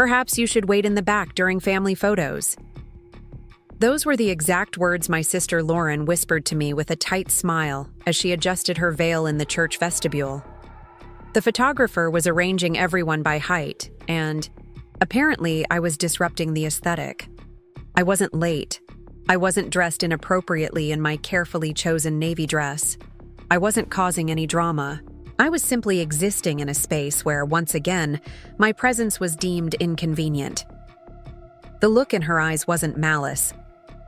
Perhaps you should wait in the back during family photos." Those were the exact words my sister Lauren whispered to me with a tight smile as she adjusted her veil in the church vestibule. The photographer was arranging everyone by height, and apparently I was disrupting the aesthetic. I wasn't late. I wasn't dressed inappropriately in my carefully chosen navy dress. I wasn't causing any drama. I was simply existing in a space where, once again, my presence was deemed inconvenient. The look in her eyes wasn't malice.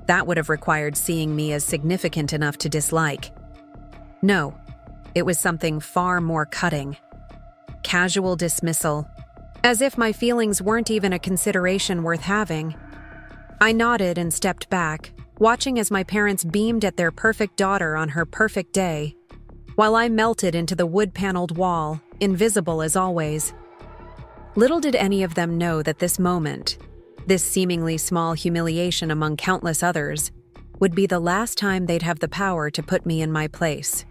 That would have required seeing me as significant enough to dislike. No, it was something far more cutting. Casual dismissal, as if my feelings weren't even a consideration worth having. I nodded and stepped back, watching as my parents beamed at their perfect daughter on her perfect day, while I melted into the wood-paneled wall, invisible as always. Little did any of them know that this moment, this seemingly small humiliation among countless others, would be the last time they'd have the power to put me in my place.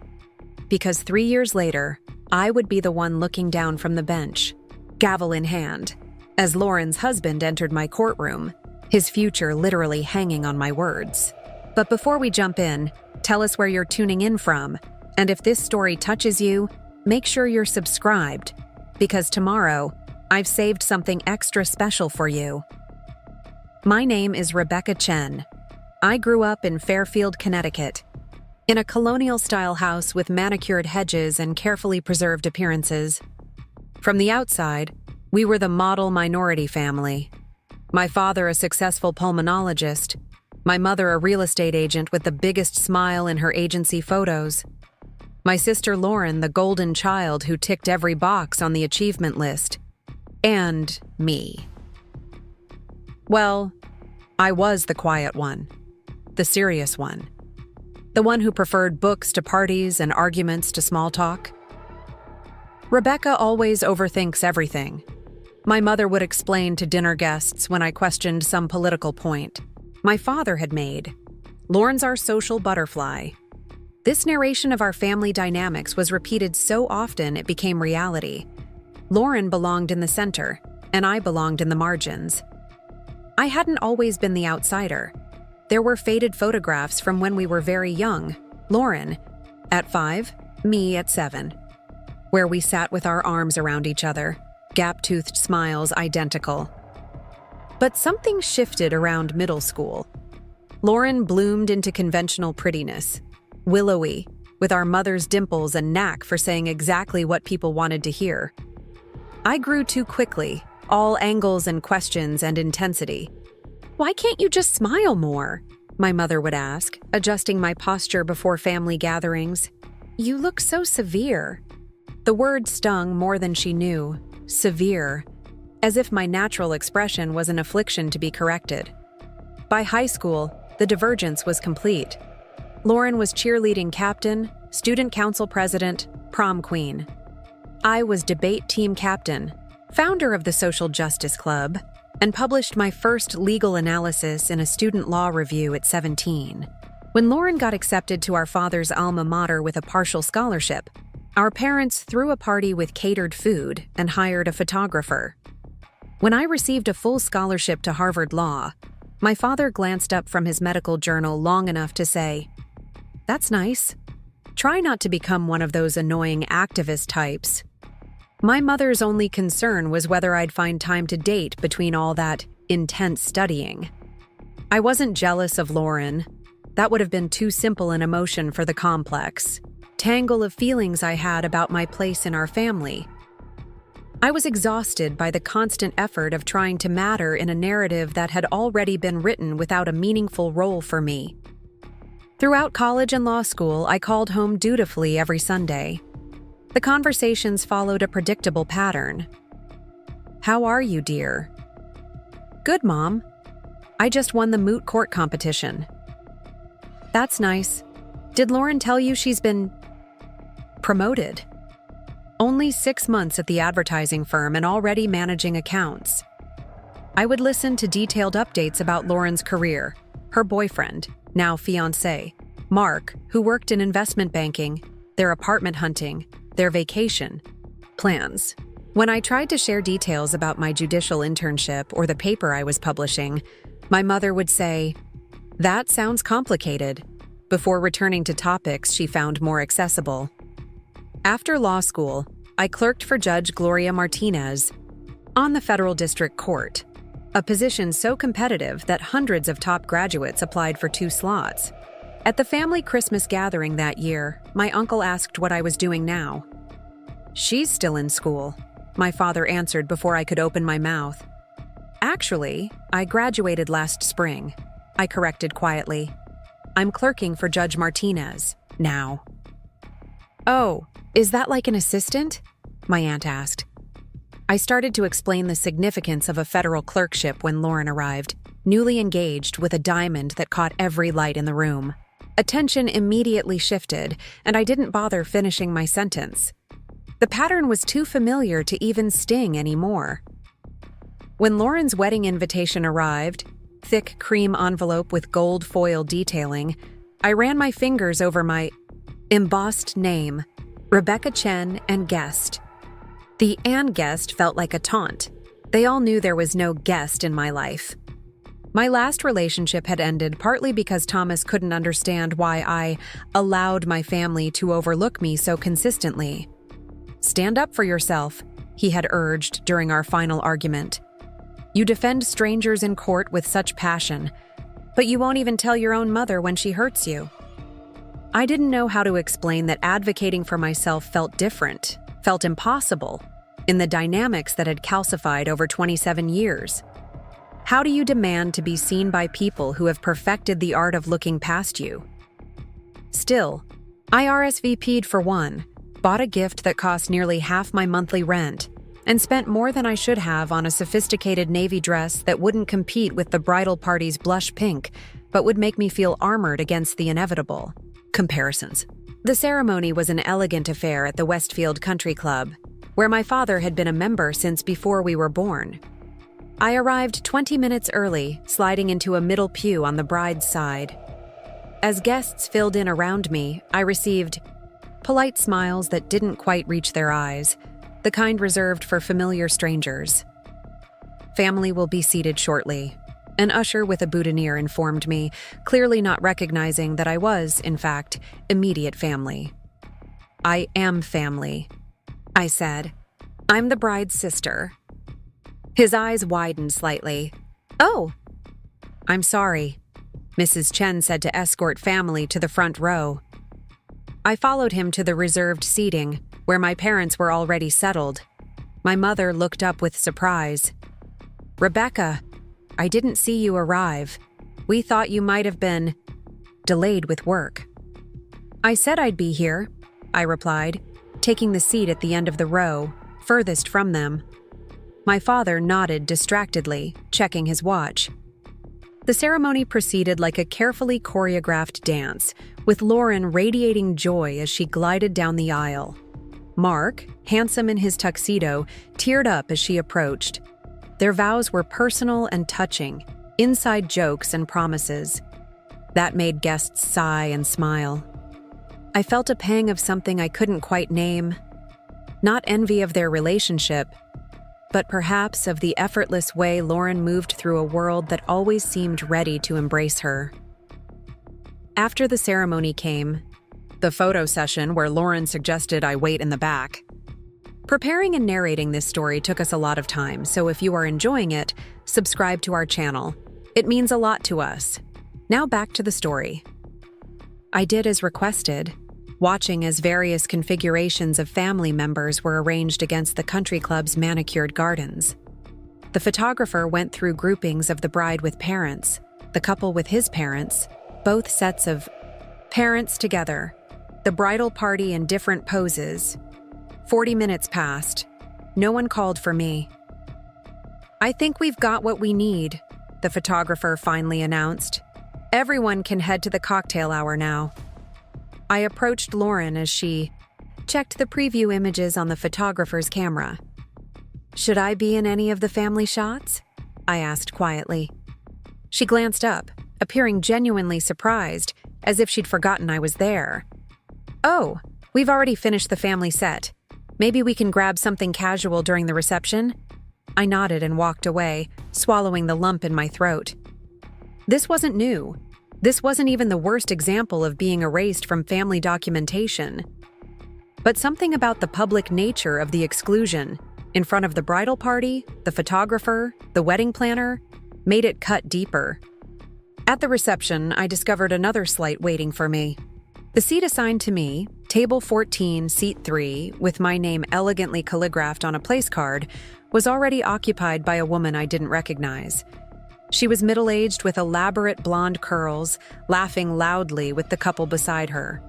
Because 3 years later, I would be the one looking down from the bench, gavel in hand, as Lauren's husband entered my courtroom, his future literally hanging on my words. But before we jump in, tell us where you're tuning in from, and if this story touches you, make sure you're subscribed, because tomorrow, I've saved something extra special for you. My name is Rebecca Chen. I grew up in Fairfield, Connecticut, in a colonial-style house with manicured hedges and carefully preserved appearances. From the outside, we were the model minority family. My father a successful pulmonologist, my mother a real estate agent with the biggest smile in her agency photos, my sister Lauren the golden child who ticked every box on the achievement list, and me. Well, I was the quiet one, the serious one, the one who preferred books to parties and arguments to small talk. Rebecca always overthinks everything. My mother would explain to dinner guests when I questioned some political point my father had made. Lauren's our social butterfly. This narration of our family dynamics was repeated so often it became reality. Lauren belonged in the center, and I belonged in the margins. I hadn't always been the outsider. There were faded photographs from when we were very young, Lauren at 5, me at 7, where we sat with our arms around each other, gap-toothed smiles identical. But something shifted around middle school. Lauren bloomed into conventional prettiness, willowy, with our mother's dimples and knack for saying exactly what people wanted to hear. I grew too quickly, all angles and questions and intensity. "Why can't you just smile more?" my mother would ask, adjusting my posture before family gatherings. "You look so severe." The word stung more than she knew. Severe. As if my natural expression was an affliction to be corrected. By high school, the divergence was complete. Lauren was cheerleading captain, student council president, prom queen. I was debate team captain, founder of the Social Justice Club, and published my first legal analysis in a student law review at 17. When Lauren got accepted to our father's alma mater with a partial scholarship, our parents threw a party with catered food and hired a photographer. When I received a full scholarship to Harvard Law, my father glanced up from his medical journal long enough to say, "That's nice. Try not to become one of those annoying activist types." My mother's only concern was whether I'd find time to date between all that intense studying. I wasn't jealous of Lauren. That would have been too simple an emotion for the complex tangle of feelings I had about my place in our family. I was exhausted by the constant effort of trying to matter in a narrative that had already been written without a meaningful role for me. Throughout college and law school, I called home dutifully every Sunday. The conversations followed a predictable pattern. "How are you, dear?" "Good, Mom. I just won the moot court competition." "That's nice. Did Lauren tell you she's been promoted?" "Only 6 months at the advertising firm and already managing accounts." I would listen to detailed updates about Lauren's career, her boyfriend, now fiancé, Mark, who worked in investment banking, their apartment hunting, their vacation plans. When I tried to share details about my judicial internship or the paper I was publishing, my mother would say, "That sounds complicated," before returning to topics she found more accessible. After law school, I clerked for Judge Gloria Martinez on the Federal District Court, a position so competitive that hundreds of top graduates applied for 2 slots. At the family Christmas gathering that year, my uncle asked what I was doing now. "She's still in school," my father answered before I could open my mouth. "Actually, I graduated last spring," I corrected quietly. "I'm clerking for Judge Martinez now." "Oh, is that like an assistant?" my aunt asked. I started to explain the significance of a federal clerkship when Lauren arrived, newly engaged with a diamond that caught every light in the room. Attention immediately shifted, and I didn't bother finishing my sentence. The pattern was too familiar to even sting anymore. When Lauren's wedding invitation arrived, thick cream envelope with gold foil detailing, I ran my fingers over my embossed name, Rebecca Chen and guest. The "and guest" felt like a taunt. They all knew there was no guest in my life. My last relationship had ended partly because Thomas couldn't understand why I allowed my family to overlook me so consistently. "Stand up for yourself," he had urged during our final argument. "You defend strangers in court with such passion, but you won't even tell your own mother when she hurts you." I didn't know how to explain that advocating for myself felt different, felt impossible, in the dynamics that had calcified over 27 years. How do you demand to be seen by people who have perfected the art of looking past you? Still, I RSVP'd for one, bought a gift that cost nearly half my monthly rent, and spent more than I should have on a sophisticated navy dress that wouldn't compete with the bridal party's blush pink, but would make me feel armored against the inevitable comparisons. The ceremony was an elegant affair at the Westfield Country Club, where my father had been a member since before we were born. I arrived 20 minutes early, sliding into a middle pew on the bride's side. As guests filled in around me, I received polite smiles that didn't quite reach their eyes, the kind reserved for familiar strangers. "Family will be seated shortly," an usher with a boutonniere informed me, clearly not recognizing that I was, in fact, immediate family. "I am family," I said. "I'm the bride's sister." His eyes widened slightly. "Oh." "I'm sorry," Mrs. Chen said to escort family to the front row. I followed him to the reserved seating, where my parents were already settled. My mother looked up with surprise. "Rebecca, I didn't see you arrive. We thought you might have been delayed with work." "I said I'd be here," I replied, taking the seat at the end of the row, furthest from them. My father nodded distractedly, checking his watch. The ceremony proceeded like a carefully choreographed dance, with Lauren radiating joy as she glided down the aisle. Mark, handsome in his tuxedo, teared up as she approached. Their vows were personal and touching, inside jokes and promises. That made guests sigh and smile. I felt a pang of something I couldn't quite name. Not envy of their relationship, but perhaps of the effortless way Lauren moved through a world that always seemed ready to embrace her. After the ceremony came the photo session where Lauren suggested I wait in the back. Preparing and narrating this story took us a lot of time, so if you are enjoying it, subscribe to our channel. It means a lot to us. Now back to the story. I did as requested, watching as various configurations of family members were arranged against the country club's manicured gardens. The photographer went through groupings of the bride with parents, the couple with his parents, both sets of parents together, the bridal party in different poses. 40 minutes passed. No one called for me. "I think we've got what we need," the photographer finally announced. "Everyone can head to the cocktail hour now." I approached Lauren as she checked the preview images on the photographer's camera. "Should I be in any of the family shots?" I asked quietly. She glanced up, appearing genuinely surprised, as if she'd forgotten I was there. "Oh, we've already finished the family set. Maybe we can grab something casual during the reception? I nodded and walked away, swallowing the lump in my throat. This wasn't new. This wasn't even the worst example of being erased from family documentation. But something about the public nature of the exclusion, in front of the bridal party, the photographer, the wedding planner, made it cut deeper. At the reception, I discovered another slight waiting for me. The seat assigned to me, table 14, seat 3, with my name elegantly calligraphed on a place card, was already occupied by a woman I didn't recognize. She was middle-aged with elaborate blonde curls, laughing loudly with the couple beside her.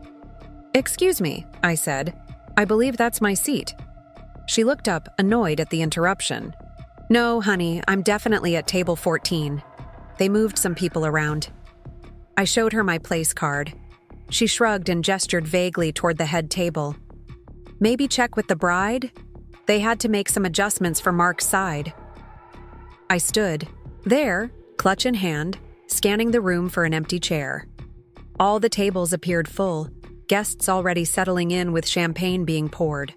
"Excuse me," I said. "I believe that's my seat." She looked up, annoyed at the interruption. "No, honey, I'm definitely at table 14. They moved some people around." I showed her my place card. She shrugged and gestured vaguely toward the head table. "Maybe check with the bride? They had to make some adjustments for Mark's side." I stood there, clutch in hand, scanning the room for an empty chair. All the tables appeared full, guests already settling in with champagne being poured.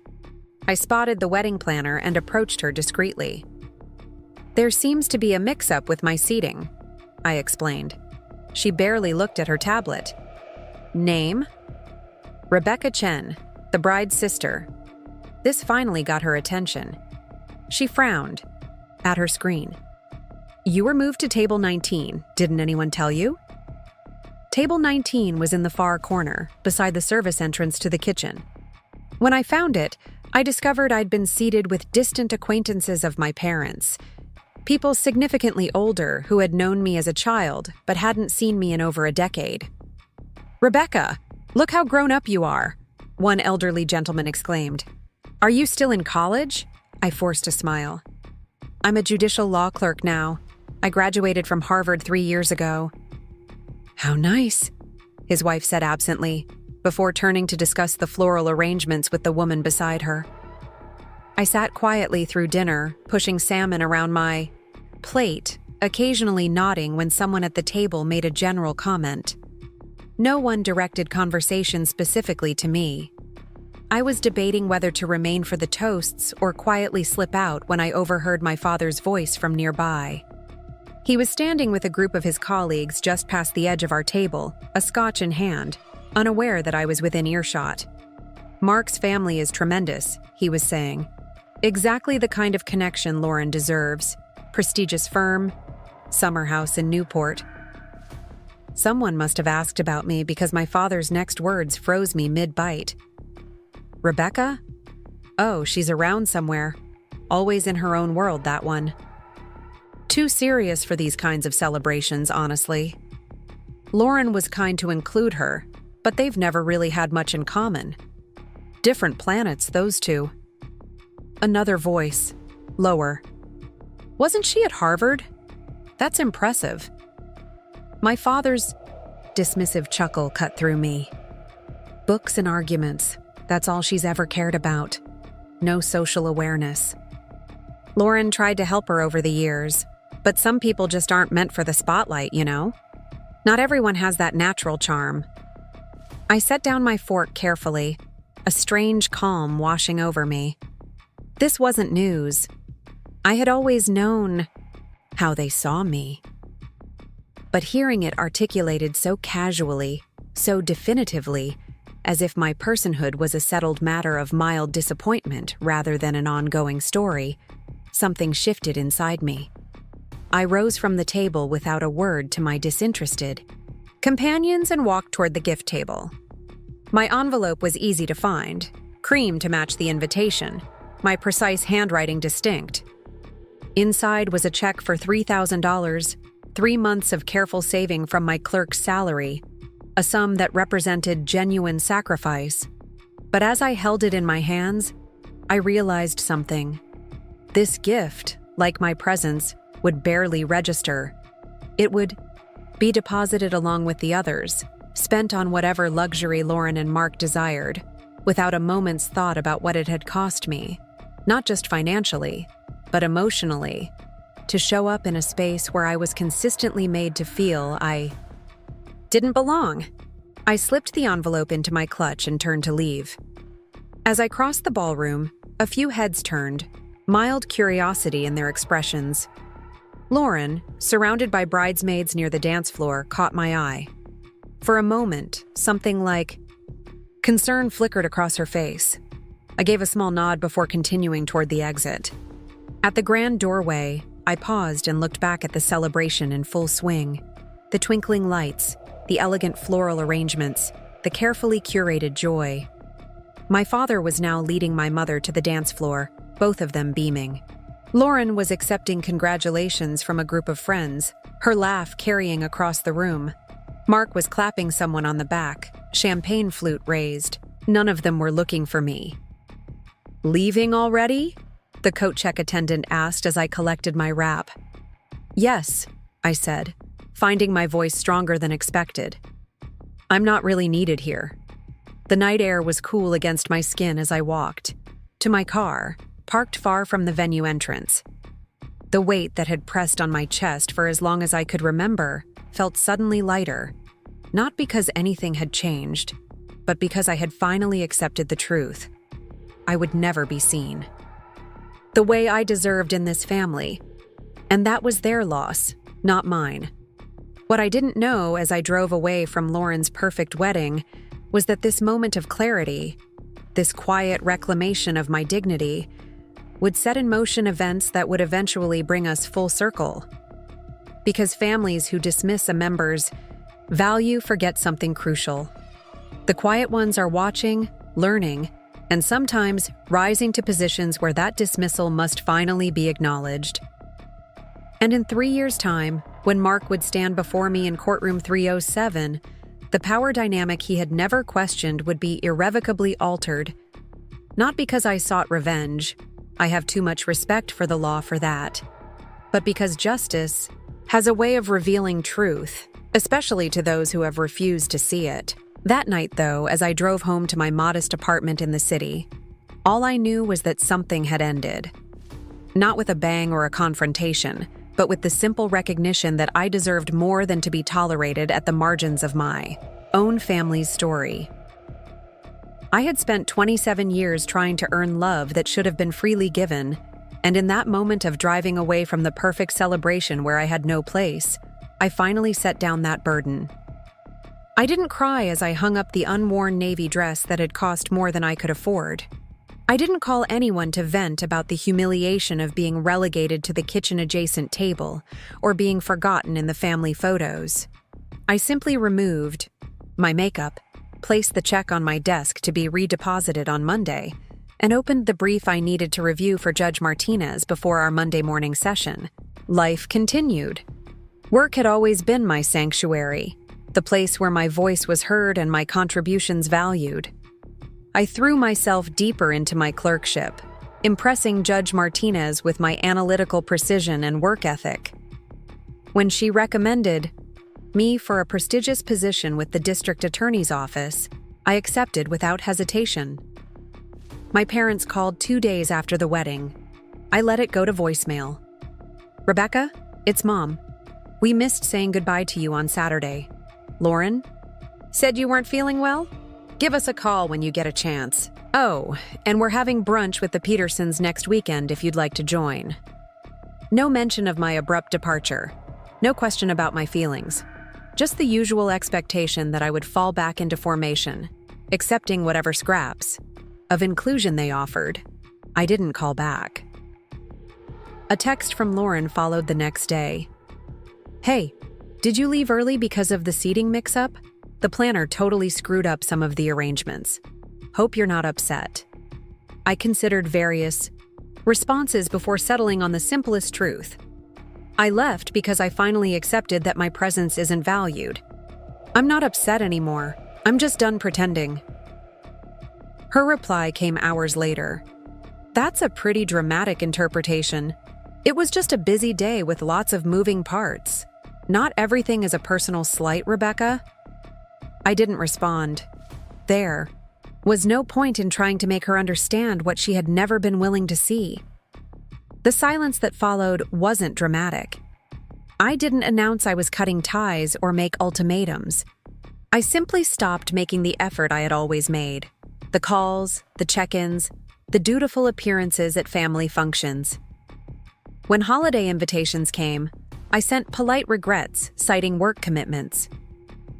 I spotted the wedding planner and approached her discreetly. "There seems to be a mix-up with my seating," I explained. She barely looked at her tablet. "Name?" "Rebecca Chen, the bride's sister." This finally got her attention. She frowned at her screen. "You were moved to table 19, didn't anyone tell you?" Table 19 was in the far corner, beside the service entrance to the kitchen. When I found it, I discovered I'd been seated with distant acquaintances of my parents. People significantly older who had known me as a child but hadn't seen me in over a decade. "Rebecca, look how grown up you are," one elderly gentleman exclaimed. "Are you still in college?" I forced a smile. "I'm a judicial law clerk now. I graduated from Harvard 3 years ago." "How nice," his wife said absently, before turning to discuss the floral arrangements with the woman beside her. I sat quietly through dinner, pushing salmon around my plate, occasionally nodding when someone at the table made a general comment. No one directed conversation specifically to me. I was debating whether to remain for the toasts or quietly slip out when I overheard my father's voice from nearby. He was standing with a group of his colleagues just past the edge of our table, a scotch in hand, unaware that I was within earshot. "Mark's family is tremendous," he was saying. "Exactly the kind of connection Lauren deserves. Prestigious firm, summer house in Newport." Someone must have asked about me because my father's next words froze me mid-bite. "Rebecca? Oh, she's around somewhere. Always in her own world, that one." Too serious for these kinds of celebrations, honestly. Lauren was kind to include her, but they've never really had much in common. Different planets, those two. Another voice, lower. "Wasn't she at Harvard? That's impressive." My father's dismissive chuckle cut through me. "Books and arguments, that's all she's ever cared about. No social awareness." Lauren tried to help her over the years, but some people just aren't meant for the spotlight, you know? Not everyone has that natural charm. I set down my fork carefully, a strange calm washing over me. This wasn't news. I had always known how they saw me. But hearing it articulated so casually, so definitively, as if my personhood was a settled matter of mild disappointment rather than an ongoing story, something shifted inside me. I rose from the table without a word to my disinterested companions and walked toward the gift table. My envelope was easy to find, cream to match the invitation, my precise handwriting distinct. Inside was a check for $3,000, 3 months of careful saving from my clerk's salary, a sum that represented genuine sacrifice. But as I held it in my hands, I realized something. This gift, like my presence, would barely register. It would be deposited along with the others, spent on whatever luxury Lauren and Mark desired, without a moment's thought about what it had cost me, not just financially, but emotionally, to show up in a space where I was consistently made to feel I didn't belong. I slipped the envelope into my clutch and turned to leave. As I crossed the ballroom, A few heads turned, mild curiosity in their expressions. Lauren, surrounded by bridesmaids near the dance floor, caught my eye. For a moment, something like concern flickered across her face. I gave a small nod before continuing toward the exit. At the grand doorway, I paused and looked back at the celebration in full swing. The twinkling lights, the elegant floral arrangements, the carefully curated joy. My father was now leading my mother to the dance floor, both of them beaming. Lauren was accepting congratulations from a group of friends, her laugh carrying across the room. Mark was clapping someone on the back, champagne flute raised. None of them were looking for me. "Leaving already?" the coat check attendant asked as I collected my wrap. "Yes," I said, finding my voice stronger than expected. "I'm not really needed here." The night air was cool against my skin as I walked to my car, parked far from the venue entrance. The weight that had pressed on my chest for as long as I could remember felt suddenly lighter, not because anything had changed, but because I had finally accepted the truth. I would never be seen the way I deserved in this family, and that was their loss, not mine. What I didn't know as I drove away from Lauren's perfect wedding was that this moment of clarity, this quiet reclamation of my dignity, would set in motion events that would eventually bring us full circle. Because families who dismiss a member's value forget something crucial. The quiet ones are watching, learning, and sometimes rising to positions where that dismissal must finally be acknowledged. And in 3 years' time, when Mark would stand before me in courtroom 307, the power dynamic he had never questioned would be irrevocably altered. Not because I sought revenge, I have too much respect for the law for that, but because justice has a way of revealing truth, especially to those who have refused to see it. That night, though, as I drove home to my modest apartment in the city, all I knew was that something had ended. Not with a bang or a confrontation, but with the simple recognition that I deserved more than to be tolerated at the margins of my own family's story. I had spent 27 years trying to earn love that should have been freely given, and in that moment of driving away from the perfect celebration where I had no place, I finally set down that burden. I didn't cry as I hung up the unworn navy dress that had cost more than I could afford. I didn't call anyone to vent about the humiliation of being relegated to the kitchen-adjacent table or being forgotten in the family photos. I simply removed my makeup, placed the check on my desk to be redeposited on Monday, and opened the brief I needed to review for Judge Martinez before our Monday morning session. Life continued. Work had always been my sanctuary, the place where my voice was heard and my contributions valued. I threw myself deeper into my clerkship, impressing Judge Martinez with my analytical precision and work ethic. When she recommended me for a prestigious position with the district attorney's office, I accepted without hesitation. My parents called 2 days after the wedding. I let it go to voicemail. "Rebecca, it's Mom. We missed saying goodbye to you on Saturday. Lauren? Said you weren't feeling well? Give us a call when you get a chance. Oh, and we're having brunch with the Petersons next weekend if you'd like to join." No mention of my abrupt departure. No question about my feelings. Just the usual expectation that I would fall back into formation, accepting whatever scraps of inclusion they offered. I didn't call back. A text from Lauren followed the next day. "Hey, did you leave early because of the seating mix-up? The planner totally screwed up some of the arrangements. Hope you're not upset." I considered various responses before settling on the simplest truth. I left because I finally accepted that my presence isn't valued. I'm not upset anymore. I'm just done pretending. Her reply came hours later. "That's a pretty dramatic interpretation. It was just a busy day with lots of moving parts. Not everything is a personal slight, Rebecca." I didn't respond. There was no point in trying to make her understand what she had never been willing to see. The silence that followed wasn't dramatic. I didn't announce I was cutting ties or make ultimatums. I simply stopped making the effort I had always made. The calls, the check-ins, the dutiful appearances at family functions. When holiday invitations came, I sent polite regrets, citing work commitments.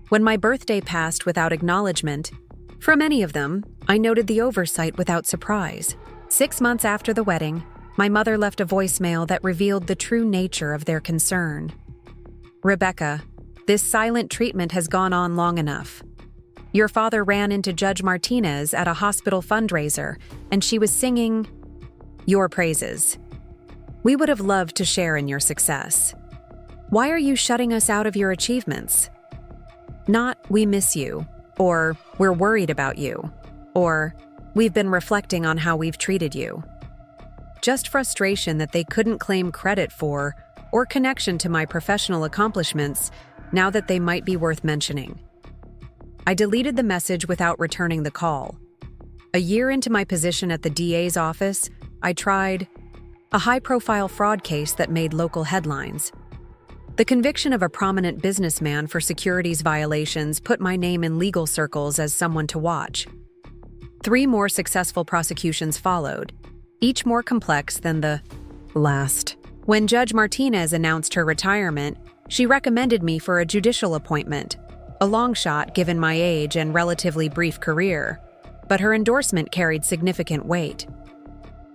When my birthday passed without acknowledgement, from any of them, I noted the oversight without surprise. 6 months after the wedding, my mother left a voicemail that revealed the true nature of their concern. "Rebecca, this silent treatment has gone on long enough. Your father ran into Judge Martinez at a hospital fundraiser, and she was singing your praises. We would have loved to share in your success. Why are you shutting us out of your achievements? Not, we miss you, or we're worried about you, or we've been reflecting on how we've treated you. Just frustration that they couldn't claim credit for or connection to my professional accomplishments now that they might be worth mentioning." I deleted the message without returning the call. A year into my position at the DA's office, I tried a high-profile fraud case that made local headlines. The conviction of a prominent businessman for securities violations put my name in legal circles as someone to watch. 3 more successful prosecutions followed, each more complex than the last. When Judge Martinez announced her retirement, she recommended me for a judicial appointment, a long shot given my age and relatively brief career, but her endorsement carried significant weight.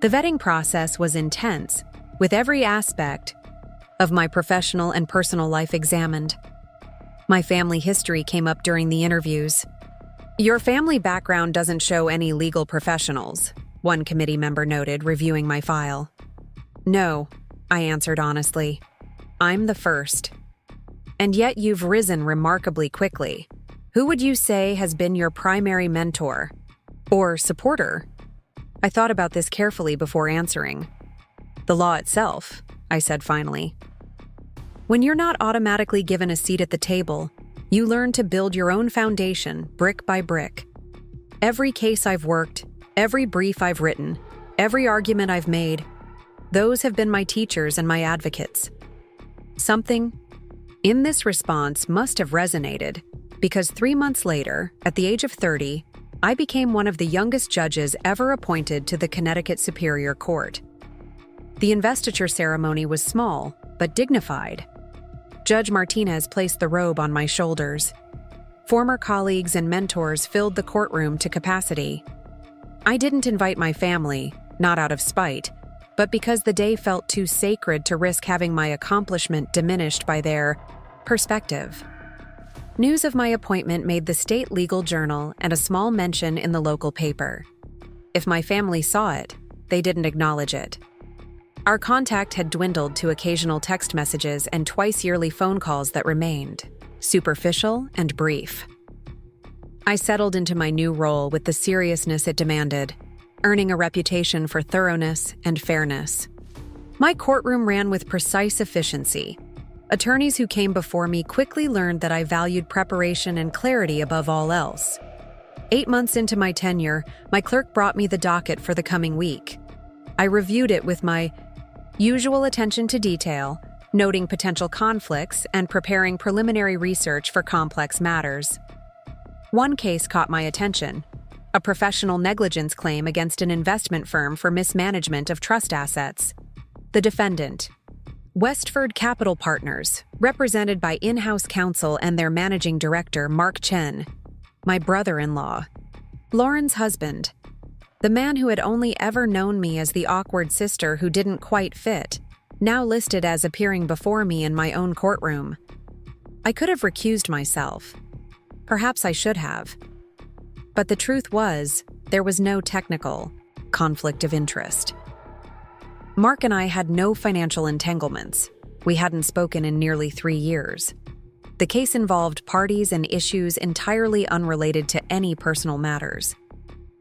The vetting process was intense, with every aspect of my professional and personal life examined. My family history came up during the interviews. "Your family background doesn't show any legal professionals," one committee member noted, reviewing my file. "No," I answered honestly. "I'm the first. And yet you've risen remarkably quickly. Who would you say has been your primary mentor or supporter?" I thought about this carefully before answering. "The law itself," I said finally. When you're not automatically given a seat at the table, you learn to build your own foundation brick by brick. Every case I've worked, every brief I've written, every argument I've made, those have been my teachers and my advocates. Something in this response must have resonated, because 3 months later, at the age of 30, I became one of the youngest judges ever appointed to the Connecticut Superior Court. The investiture ceremony was small, but dignified. Judge Martinez placed the robe on my shoulders. Former colleagues and mentors filled the courtroom to capacity. I didn't invite my family, not out of spite, but because the day felt too sacred to risk having my accomplishment diminished by their perspective. News of my appointment made the state legal journal and a small mention in the local paper. If my family saw it, they didn't acknowledge it. Our contact had dwindled to occasional text messages and twice-yearly phone calls that remained, superficial and brief. I settled into my new role with the seriousness it demanded, earning a reputation for thoroughness and fairness. My courtroom ran with precise efficiency. Attorneys who came before me quickly learned that I valued preparation and clarity above all else. 8 months into my tenure, my clerk brought me the docket for the coming week. I reviewed it with my usual attention to detail, noting potential conflicts and preparing preliminary research for complex matters. One case caught my attention: a professional negligence claim against an investment firm for mismanagement of trust assets. The defendant, Westford Capital Partners, represented by in-house counsel and their managing director, Mark Chen, my brother-in-law, Lauren's husband, the man who had only ever known me as the awkward sister who didn't quite fit, now listed as appearing before me in my own courtroom. I could have recused myself. Perhaps I should have. But the truth was, there was no technical conflict of interest. Mark and I had no financial entanglements. We hadn't spoken in nearly 3 years. The case involved parties and issues entirely unrelated to any personal matters.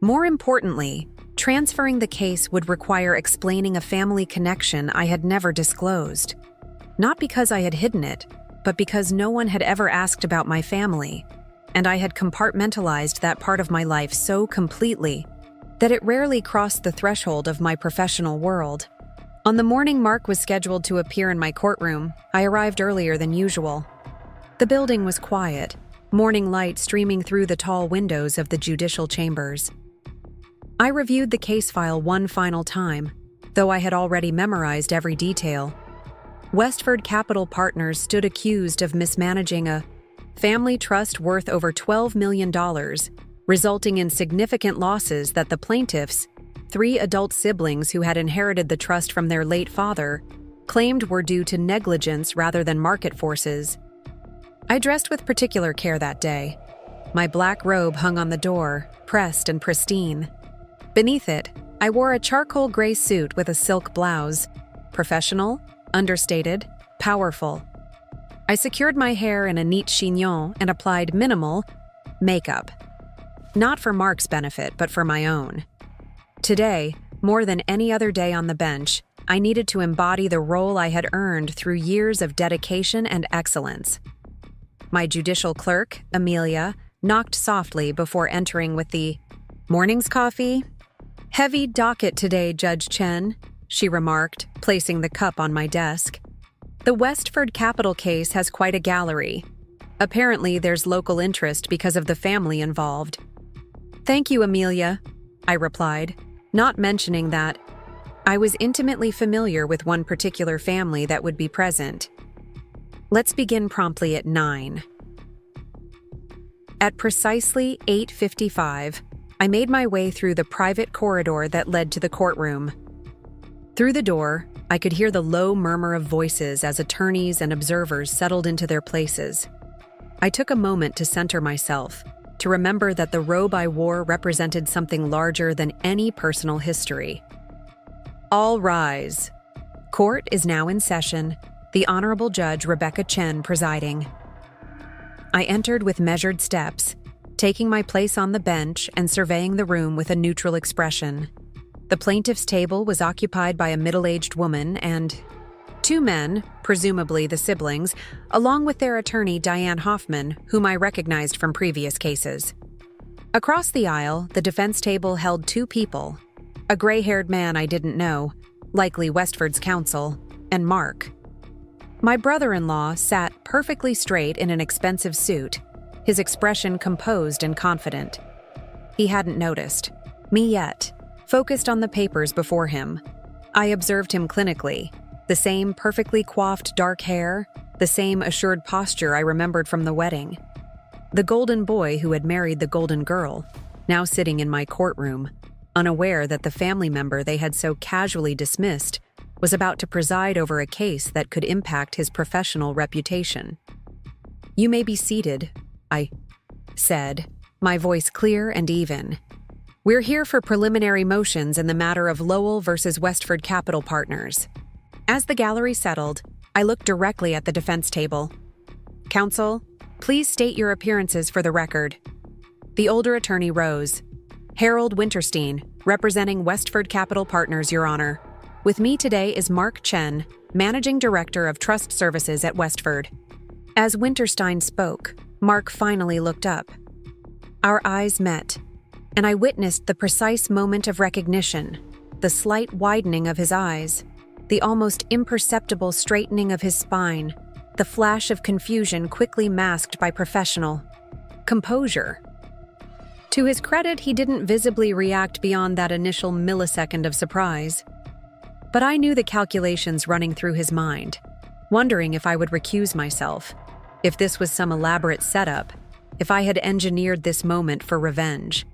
More importantly, transferring the case would require explaining a family connection I had never disclosed. Not because I had hidden it, but because no one had ever asked about my family, and I had compartmentalized that part of my life so completely that it rarely crossed the threshold of my professional world. On the morning Mark was scheduled to appear in my courtroom, I arrived earlier than usual. The building was quiet, morning light streaming through the tall windows of the judicial chambers. I reviewed the case file one final time, though I had already memorized every detail. Westford Capital Partners stood accused of mismanaging a family trust worth over $12 million, resulting in significant losses that the plaintiffs, 3 adult siblings who had inherited the trust from their late father, claimed were due to negligence rather than market forces. I dressed with particular care that day. My black robe hung on the door, pressed and pristine. Beneath it, I wore a charcoal gray suit with a silk blouse. Professional, understated, powerful. I secured my hair in a neat chignon and applied minimal makeup. Not for Mark's benefit, but for my own. Today, more than any other day on the bench, I needed to embody the role I had earned through years of dedication and excellence. My judicial clerk, Amelia, knocked softly before entering with the "Morning's coffee?" "Heavy docket today, Judge Chen," she remarked, placing the cup on my desk. "The Westford Capital case has quite a gallery. Apparently, there's local interest because of the family involved." "Thank you, Amelia," I replied, not mentioning that I was intimately familiar with one particular family that would be present. Let's begin promptly at 9. At precisely 8:55, I made my way through the private corridor that led to the courtroom. Through the door, I could hear the low murmur of voices as attorneys and observers settled into their places. I took a moment to center myself, to remember that the robe I wore represented something larger than any personal history. All rise. Court is now in session, the Honorable Judge Rebecca Chen presiding. I entered with measured steps, taking my place on the bench and surveying the room with a neutral expression. The plaintiff's table was occupied by a middle-aged woman and 2 men, presumably the siblings, along with their attorney Diane Hoffman, whom I recognized from previous cases. Across the aisle, the defense table held 2 people, a gray-haired man I didn't know, likely Westford's counsel, and Mark. My brother-in-law sat perfectly straight in an expensive suit, his expression composed and confident. He hadn't noticed me yet, focused on the papers before him. I observed him clinically, the same perfectly coiffed dark hair, the same assured posture I remembered from the wedding. The golden boy who had married the golden girl, now sitting in my courtroom, unaware that the family member they had so casually dismissed was about to preside over a case that could impact his professional reputation. "You may be seated," I said, my voice clear and even. "We're here for preliminary motions in the matter of Lowell versus Westford Capital Partners." As the gallery settled, I looked directly at the defense table. "Counsel, please state your appearances for the record." The older attorney rose. "Harold Winterstein, representing Westford Capital Partners, Your Honor. With me today is Mark Chen, Managing Director of Trust Services at Westford." As Winterstein spoke, Mark finally looked up. Our eyes met, and I witnessed the precise moment of recognition, the slight widening of his eyes, the almost imperceptible straightening of his spine, the flash of confusion quickly masked by professional composure. To his credit, he didn't visibly react beyond that initial millisecond of surprise. But I knew the calculations running through his mind, wondering if I would recuse myself, if this was some elaborate setup, if I had engineered this moment for revenge.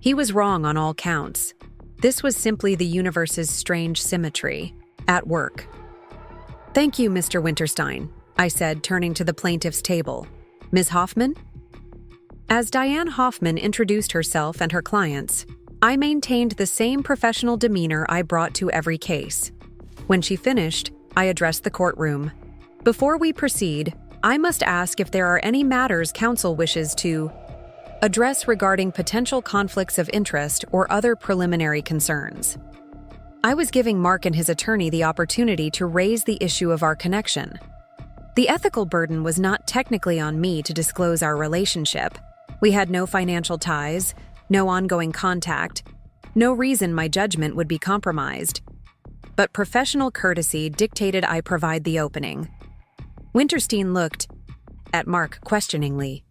He was wrong on all counts. This was simply the universe's strange symmetry, at work. "Thank you, Mr. Winterstein," I said, turning to the plaintiff's table. "Ms. Hoffman?" As Diane Hoffman introduced herself and her clients, I maintained the same professional demeanor I brought to every case. When she finished, I addressed the courtroom. "Before we proceed, I must ask if there are any matters counsel wishes to address regarding potential conflicts of interest or other preliminary concerns." I was giving Mark and his attorney the opportunity to raise the issue of our connection. The ethical burden was not technically on me to disclose our relationship. We had no financial ties, no ongoing contact, no reason my judgment would be compromised. But professional courtesy dictated I provide the opening. Winterstein looked at Mark questioningly.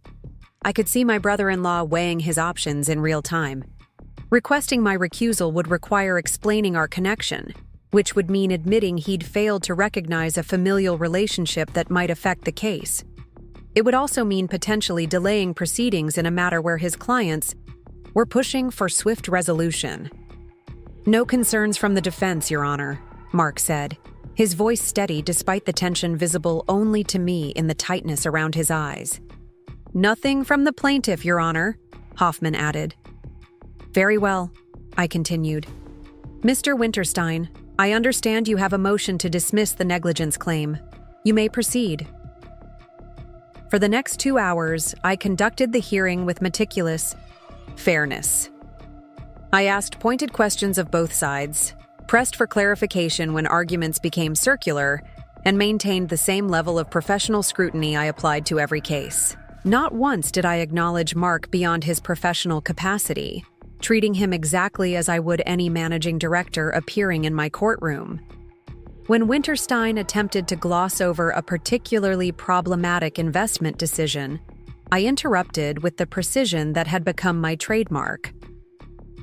I could see my brother-in-law weighing his options in real time. Requesting my recusal would require explaining our connection, which would mean admitting he'd failed to recognize a familial relationship that might affect the case. It would also mean potentially delaying proceedings in a matter where his clients were pushing for swift resolution. "No concerns from the defense, Your Honor," Mark said, his voice steady despite the tension visible only to me in the tightness around his eyes. "Nothing from the plaintiff, Your Honor," Hoffman added. "Very well," I continued. "Mr. Winterstein, I understand you have a motion to dismiss the negligence claim. You may proceed." For the next 2 hours, I conducted the hearing with meticulous fairness. I asked pointed questions of both sides, pressed for clarification when arguments became circular, and maintained the same level of professional scrutiny I applied to every case. Not once did I acknowledge Mark beyond his professional capacity, treating him exactly as I would any managing director appearing in my courtroom. When Winterstein attempted to gloss over a particularly problematic investment decision, I interrupted with the precision that had become my trademark.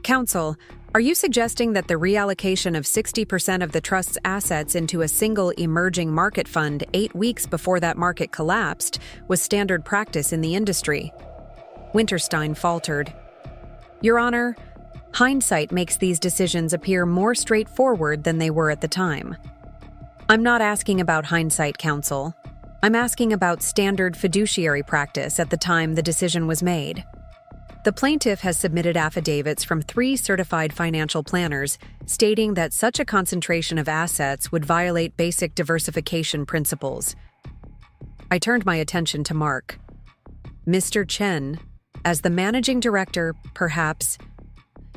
"Counsel, are you suggesting that the reallocation of 60% of the trust's assets into a single emerging market fund 8 weeks before that market collapsed was standard practice in the industry?" Winterstein faltered. "Your Honor, hindsight makes these decisions appear more straightforward than they were at the time." "I'm not asking about hindsight, counsel. I'm asking about standard fiduciary practice at the time the decision was made. The plaintiff has submitted affidavits from 3 certified financial planners stating that such a concentration of assets would violate basic diversification principles." I turned my attention to Mark. "Mr. Chen, as the managing director, perhaps,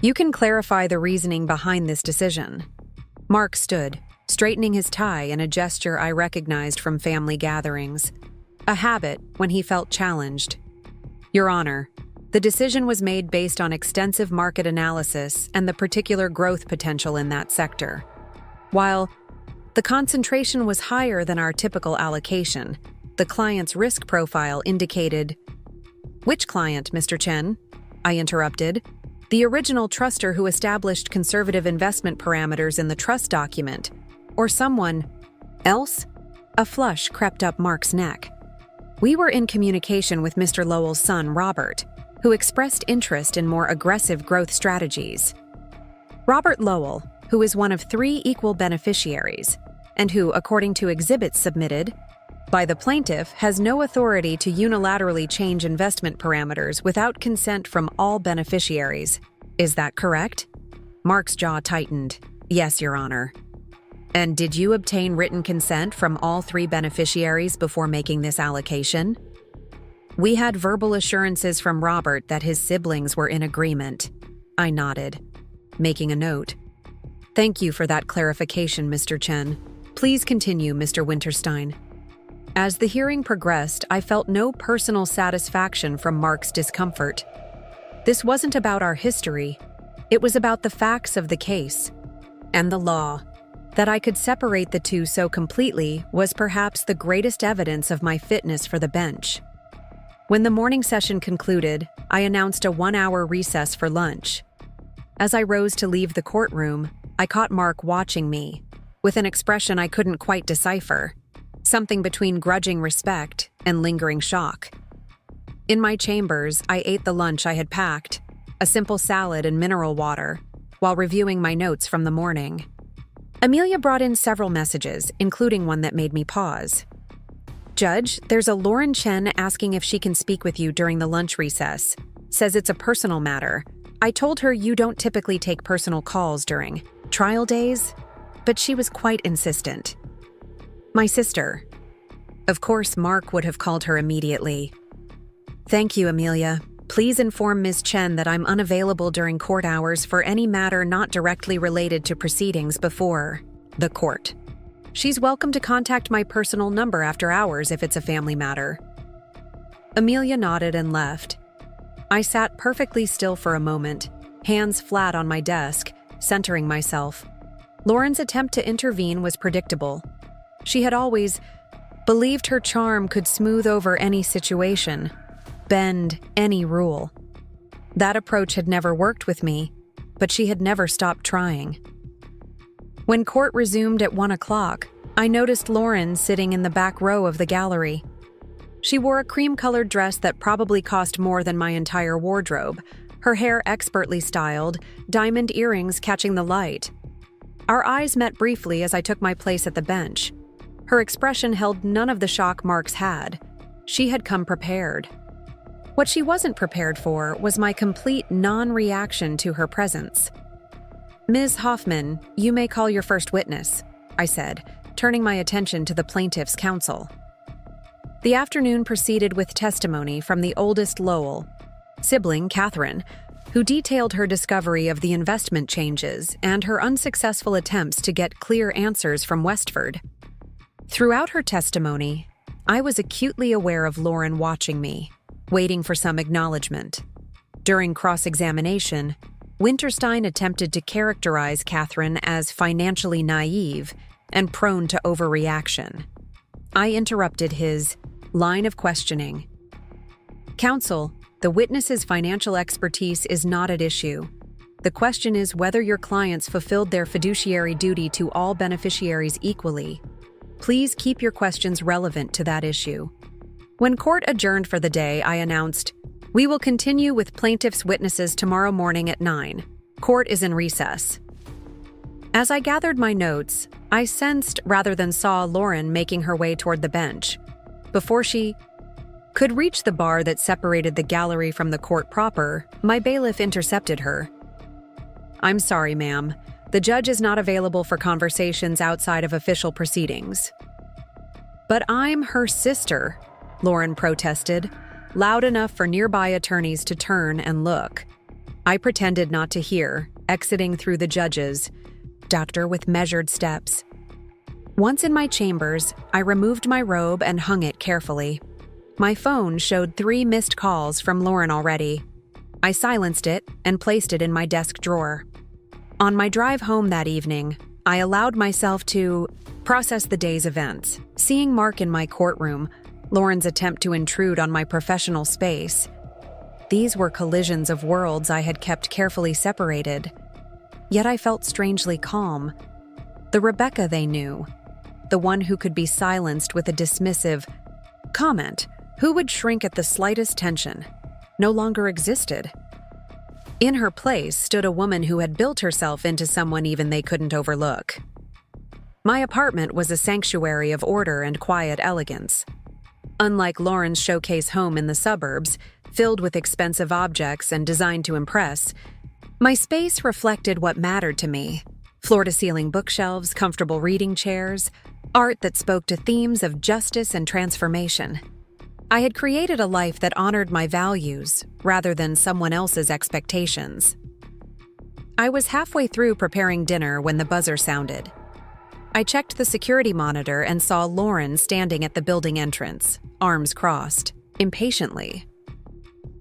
you can clarify the reasoning behind this decision." Mark stood, straightening his tie in a gesture I recognized from family gatherings, a habit when he felt challenged. "Your Honor, the decision was made based on extensive market analysis and the particular growth potential in that sector. While the concentration was higher than our typical allocation, the client's risk profile indicated—" "Which client, Mr. Chen?" I interrupted. "The original truster who established conservative investment parameters in the trust document, or someone else?" A flush crept up Mark's neck. "We were in communication with Mr. Lowell's son, Robert, who expressed interest in more aggressive growth strategies. Robert Lowell, who is one of 3 equal beneficiaries, and who, according to exhibits submitted by the plaintiff, has no authority to unilaterally change investment parameters without consent from all beneficiaries. Is that correct?" Mark's jaw tightened. "Yes, Your Honor." "And did you obtain written consent from all 3 beneficiaries before making this allocation?" "We had verbal assurances from Robert that his siblings were in agreement." I nodded, making a note. "Thank you for that clarification, Mr. Chen. Please continue, Mr. Winterstein." As the hearing progressed, I felt no personal satisfaction from Mark's discomfort. This wasn't about our history. It was about the facts of the case and the law. That I could separate the two so completely was perhaps the greatest evidence of my fitness for the bench. When the morning session concluded, I announced a 1-hour recess for lunch. As I rose to leave the courtroom, I caught Mark watching me, with an expression I couldn't quite decipher, something between grudging respect and lingering shock. In my chambers, I ate the lunch I had packed, a simple salad and mineral water, while reviewing my notes from the morning. Amelia brought in several messages, including one that made me pause. "Judge, there's a Lauren Chen asking if she can speak with you during the lunch recess. Says it's a personal matter. I told her you don't typically take personal calls during trial days, but she was quite insistent. My sister." Of course, Mark would have called her immediately. "Thank you, Amelia. Please inform Ms. Chen that I'm unavailable during court hours for any matter not directly related to proceedings before the court. She's welcome to contact my personal number after hours if it's a family matter." Amelia nodded and left. I sat perfectly still for a moment, hands flat on my desk, centering myself. Lauren's attempt to intervene was predictable. She had always believed her charm could smooth over any situation, bend any rule. That approach had never worked with me, but she had never stopped trying. When court resumed at 1 o'clock, I noticed Lauren sitting in the back row of the gallery. She wore a cream-colored dress that probably cost more than my entire wardrobe, her hair expertly styled, diamond earrings catching the light. Our eyes met briefly as I took my place at the bench. Her expression held none of the shock Mark's had. She had come prepared. What she wasn't prepared for was my complete non-reaction to her presence. "Ms. Hoffman, you may call your first witness," I said, turning my attention to the plaintiff's counsel. The afternoon proceeded with testimony from the oldest Lowell, sibling Catherine, who detailed her discovery of the investment changes and her unsuccessful attempts to get clear answers from Westford. Throughout her testimony, I was acutely aware of Lauren watching me, waiting for some acknowledgement. During cross-examination, Winterstein attempted to characterize Catherine as financially naive and prone to overreaction. I interrupted his line of questioning. "Counsel, the witness's financial expertise is not at issue. The question is whether your clients fulfilled their fiduciary duty to all beneficiaries equally. Please keep your questions relevant to that issue." When court adjourned for the day, I announced, "We will continue with plaintiff's witnesses tomorrow morning at 9. Court is in recess." As I gathered my notes, I sensed rather than saw Lauren making her way toward the bench. Before she could reach the bar that separated the gallery from the court proper, my bailiff intercepted her. "I'm sorry, ma'am. The judge is not available for conversations outside of official proceedings." "But I'm her sister," Lauren protested, loud enough for nearby attorneys to turn and look. I pretended not to hear, exiting through the judge's doctor with measured steps. Once in my chambers, I removed my robe and hung it carefully. My phone showed 3 missed calls from Lauren already. I silenced it and placed it in my desk drawer. On my drive home that evening, I allowed myself to process the day's events. Seeing Mark in my courtroom, Lauren's attempt to intrude on my professional space. These were collisions of worlds I had kept carefully separated. Yet I felt strangely calm. The Rebecca they knew, the one who could be silenced with a dismissive comment, who would shrink at the slightest tension, no longer existed. In her place stood a woman who had built herself into someone even they couldn't overlook. My apartment was a sanctuary of order and quiet elegance. Unlike Lauren's showcase home in the suburbs, filled with expensive objects and designed to impress, my space reflected what mattered to me: floor-to-ceiling bookshelves, comfortable reading chairs, art that spoke to themes of justice and transformation. I had created a life that honored my values rather than someone else's expectations. I was halfway through preparing dinner when the buzzer sounded. I checked the security monitor and saw Lauren standing at the building entrance, arms crossed, impatiently.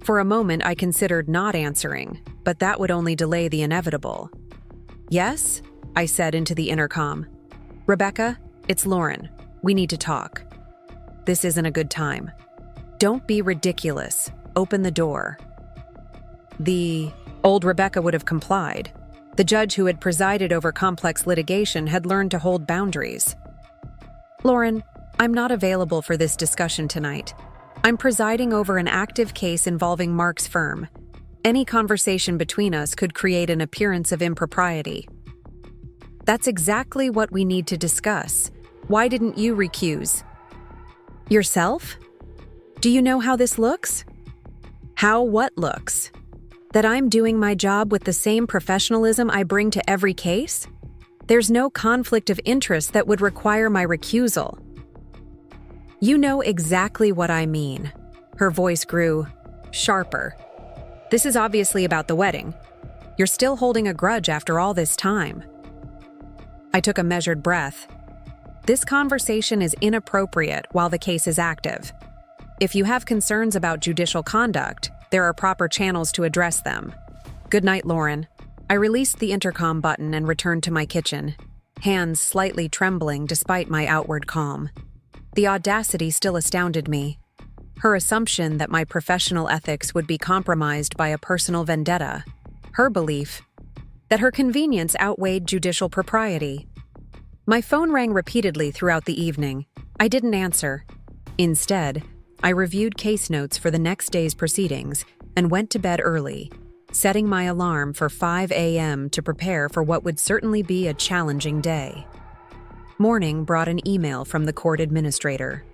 For a moment, I considered not answering, but that would only delay the inevitable. "Yes?" I said into the intercom. "Rebecca, it's Lauren. We need to talk." "This isn't a good time." "Don't be ridiculous. Open the door." The old Rebecca would have complied. The judge who had presided over complex litigation had learned to hold boundaries. "Lauren, I'm not available for this discussion tonight. I'm presiding over an active case involving Mark's firm. Any conversation between us could create an appearance of impropriety." "That's exactly what we need to discuss. Why didn't you recuse?" "Yourself? Do you know how this looks?" "How what looks? That I'm doing my job with the same professionalism I bring to every case? There's no conflict of interest that would require my recusal." "You know exactly what I mean." Her voice grew sharper. "This is obviously about the wedding. You're still holding a grudge after all this time." I took a measured breath. "This conversation is inappropriate while the case is active. If you have concerns about judicial conduct, there are proper channels to address them. Good night, Lauren." I released the intercom button and returned to my kitchen, hands slightly trembling despite my outward calm. The audacity still astounded me. Her assumption that my professional ethics would be compromised by a personal vendetta. Her belief that her convenience outweighed judicial propriety. My phone rang repeatedly throughout the evening. I didn't answer. Instead, I reviewed case notes for the next day's proceedings and went to bed early, setting my alarm for 5 a.m. to prepare for what would certainly be a challenging day. Morning brought an email from the court administrator.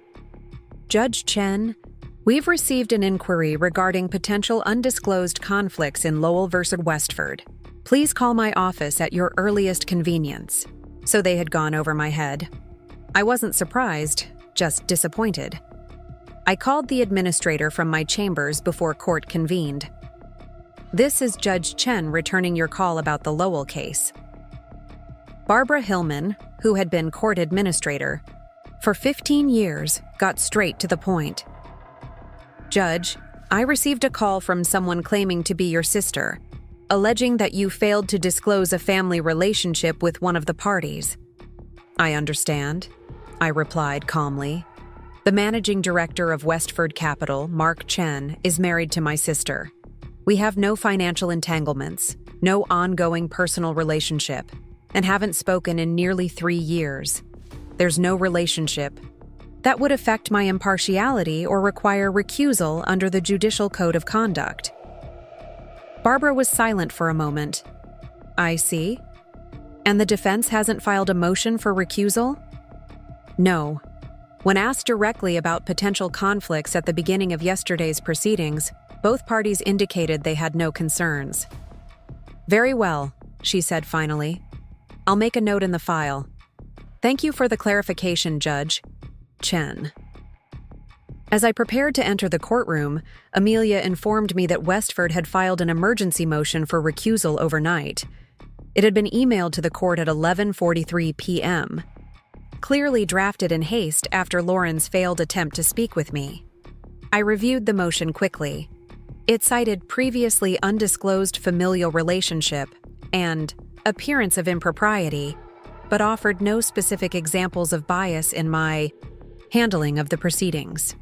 Judge Chen, we've received an inquiry regarding potential undisclosed conflicts in Lowell v. Westford. Please call my office at your earliest convenience. So they had gone over my head. I wasn't surprised, just disappointed. I called the administrator from my chambers before court convened. This is Judge Chen returning your call about the Lowell case. Barbara Hillman, who had been court administrator for 15 years, got straight to the point. Judge, I received a call from someone claiming to be your sister, alleging that you failed to disclose a family relationship with one of the parties. I understand, I replied calmly. The managing director of Westford Capital, Mark Chen, is married to my sister. We have no financial entanglements, no ongoing personal relationship, and haven't spoken in nearly 3 years. There's no relationship that would affect my impartiality or require recusal under the Judicial Code of Conduct. Barbara was silent for a moment. I see. And the defense hasn't filed a motion for recusal? No. When asked directly about potential conflicts at the beginning of yesterday's proceedings, both parties indicated they had no concerns. Very well, she said finally. I'll make a note in the file. Thank you for the clarification, Judge Chen. As I prepared to enter the courtroom, Amelia informed me that Westford had filed an emergency motion for recusal overnight. It had been emailed to the court at 11:43 p.m., clearly drafted in haste after Lauren's failed attempt to speak with me. I reviewed the motion quickly. It cited previously undisclosed familial relationship and appearance of impropriety, but offered no specific examples of bias in my handling of the proceedings.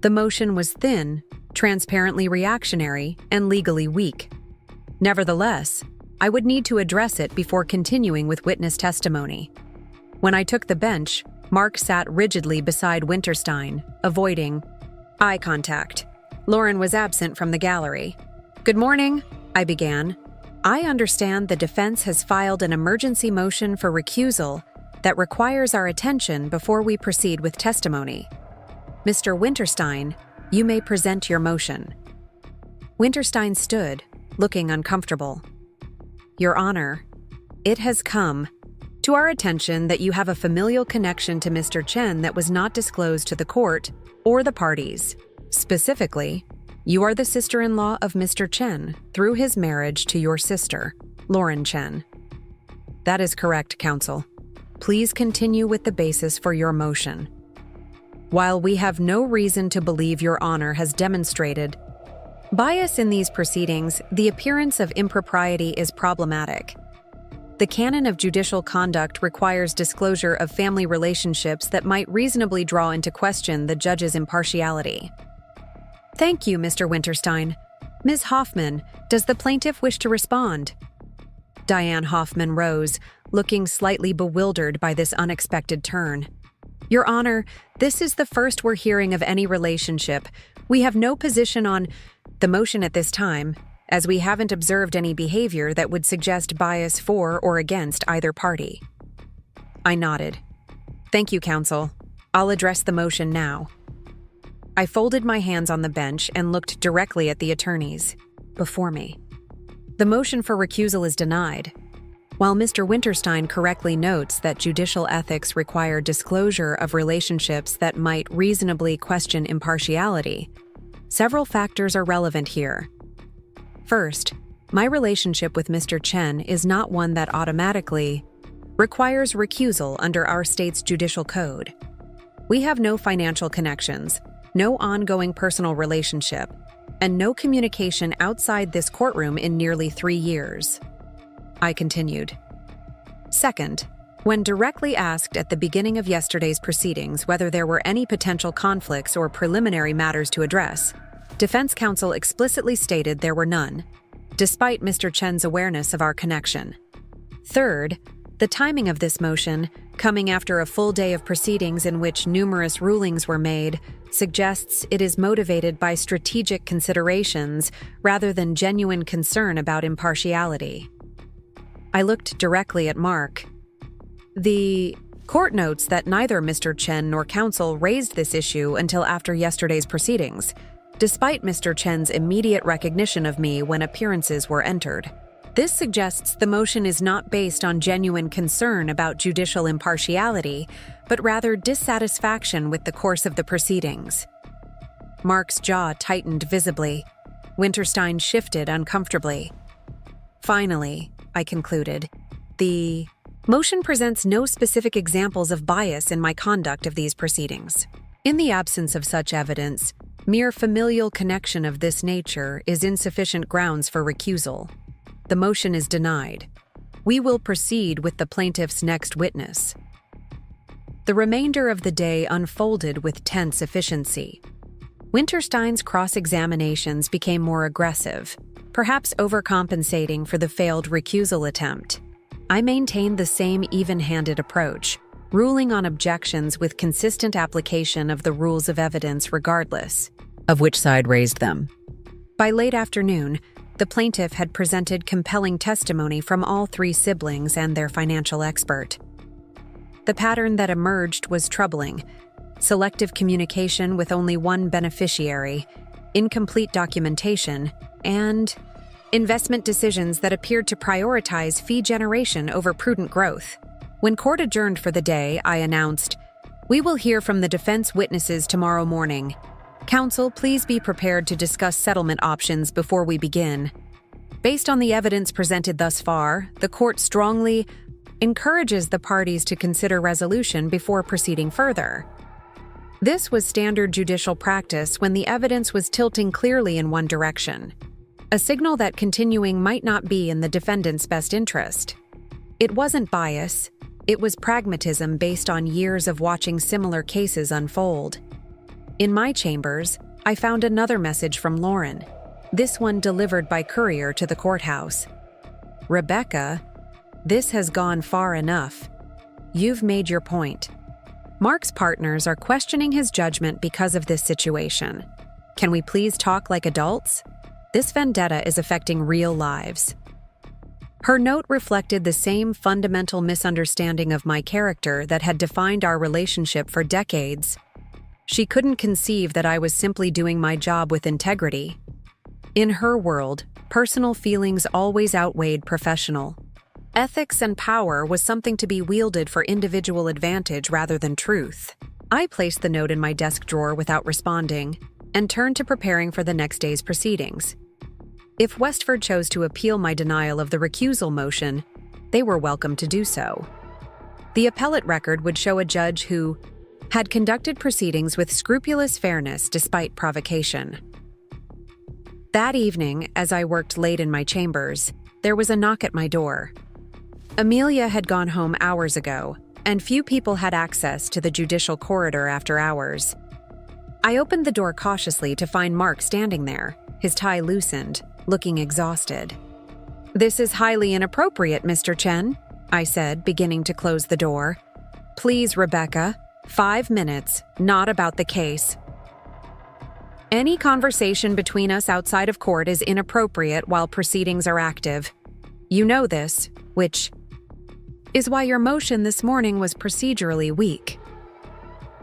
The motion was thin, transparently reactionary, and legally weak. Nevertheless, I would need to address it before continuing with witness testimony. When I took the bench, Mark sat rigidly beside Winterstein, avoiding eye contact. Lauren was absent from the gallery. Good morning, I began. I understand the defense has filed an emergency motion for recusal that requires our attention before we proceed with testimony. Mr. Winterstein, you may present your motion. Winterstein stood, looking uncomfortable. Your Honor, it has come to our attention that you have a familial connection to Mr. Chen that was not disclosed to the court or the parties. Specifically, you are the sister-in-law of Mr. Chen through his marriage to your sister, Lauren Chen. That is correct, counsel. Please continue with the basis for your motion. While we have no reason to believe Your Honor has demonstrated bias in these proceedings, the appearance of impropriety is problematic. The canon of judicial conduct requires disclosure of family relationships that might reasonably draw into question the judge's impartiality. Thank you, Mr. Winterstein. Ms. Hoffman, does the plaintiff wish to respond? Diane Hoffman rose, looking slightly bewildered by this unexpected turn. Your Honor, this is the first we're hearing of any relationship. We have no position on the motion at this time, as we haven't observed any behavior that would suggest bias for or against either party. I nodded. Thank you, counsel. I'll address the motion now. I folded my hands on the bench and looked directly at the attorneys before me. The motion for recusal is denied. While Mr. Winterstein correctly notes that judicial ethics require disclosure of relationships that might reasonably question impartiality, several factors are relevant here. First, my relationship with Mr. Chen is not one that automatically requires recusal under our state's judicial code. We have no financial connections, no ongoing personal relationship, and no communication outside this courtroom in nearly 3 years. I continued. Second, when directly asked at the beginning of yesterday's proceedings whether there were any potential conflicts or preliminary matters to address, defense counsel explicitly stated there were none. despite Mr. Chen's awareness of our connection. Third, the timing of this motion, coming after a full day of proceedings in which numerous rulings were made, suggests it is motivated by strategic considerations rather than genuine concern about impartiality. I looked directly at Mark. The court notes that neither Mr. Chen nor counsel raised this issue until after yesterday's proceedings, despite Mr. Chen's immediate recognition of me when appearances were entered. This suggests the motion is not based on genuine concern about judicial impartiality, but rather dissatisfaction with the course of the proceedings. Mark's jaw tightened visibly. Winterstein shifted uncomfortably. Finally, I concluded, the motion presents no specific examples of bias in my conduct of these proceedings. In the absence of such evidence, mere familial connection of this nature is insufficient grounds for recusal. The motion is denied. We will proceed with the plaintiff's next witness. The remainder of the day unfolded with tense efficiency. Winterstein's cross-examinations became more aggressive, perhaps overcompensating for the failed recusal attempt. I maintained the same even-handed approach, ruling on objections with consistent application of the rules of evidence regardless of which side raised them. By late afternoon, the plaintiff had presented compelling testimony from all three siblings and their financial expert. The pattern that emerged was troubling: selective communication with only one beneficiary, incomplete documentation, and investment decisions that appeared to prioritize fee generation over prudent growth. When court adjourned for the day, I announced, "We will hear from the defense witnesses tomorrow morning. Counsel, please be prepared to discuss settlement options before we begin. Based on the evidence presented thus far, the court strongly encourages the parties to consider resolution before proceeding further." This was standard judicial practice when the evidence was tilting clearly in one direction, a signal that continuing might not be in the defendant's best interest. It wasn't bias, it was pragmatism based on years of watching similar cases unfold. In my chambers, I found another message from Lauren, this one delivered by courier to the courthouse. "Rebecca, this has gone far enough. You've made your point. Mark's partners are questioning his judgment because of this situation. Can we please talk like adults? This vendetta is affecting real lives." Her note reflected the same fundamental misunderstanding of my character that had defined our relationship for decades. She couldn't conceive that I was simply doing my job with integrity. In her world, personal feelings always outweighed professional. Ethics and power was something to be wielded for individual advantage rather than truth. I placed the note in my desk drawer without responding and turned to preparing for the next day's proceedings. If Westford chose to appeal my denial of the recusal motion, they were welcome to do so. The appellate record would show a judge who had conducted proceedings with scrupulous fairness despite provocation. That evening, as I worked late in my chambers, there was a knock at my door. Amelia had gone home hours ago, and few people had access to the judicial corridor after hours. I opened the door cautiously to find Mark standing there, his tie loosened, looking exhausted. "This is highly inappropriate, Mr. Chen," I said, beginning to close the door. "Please, Rebecca, 5 minutes, not about the case. Any conversation between us outside of court is inappropriate while proceedings are active. You know this, which is why your motion this morning was procedurally weak."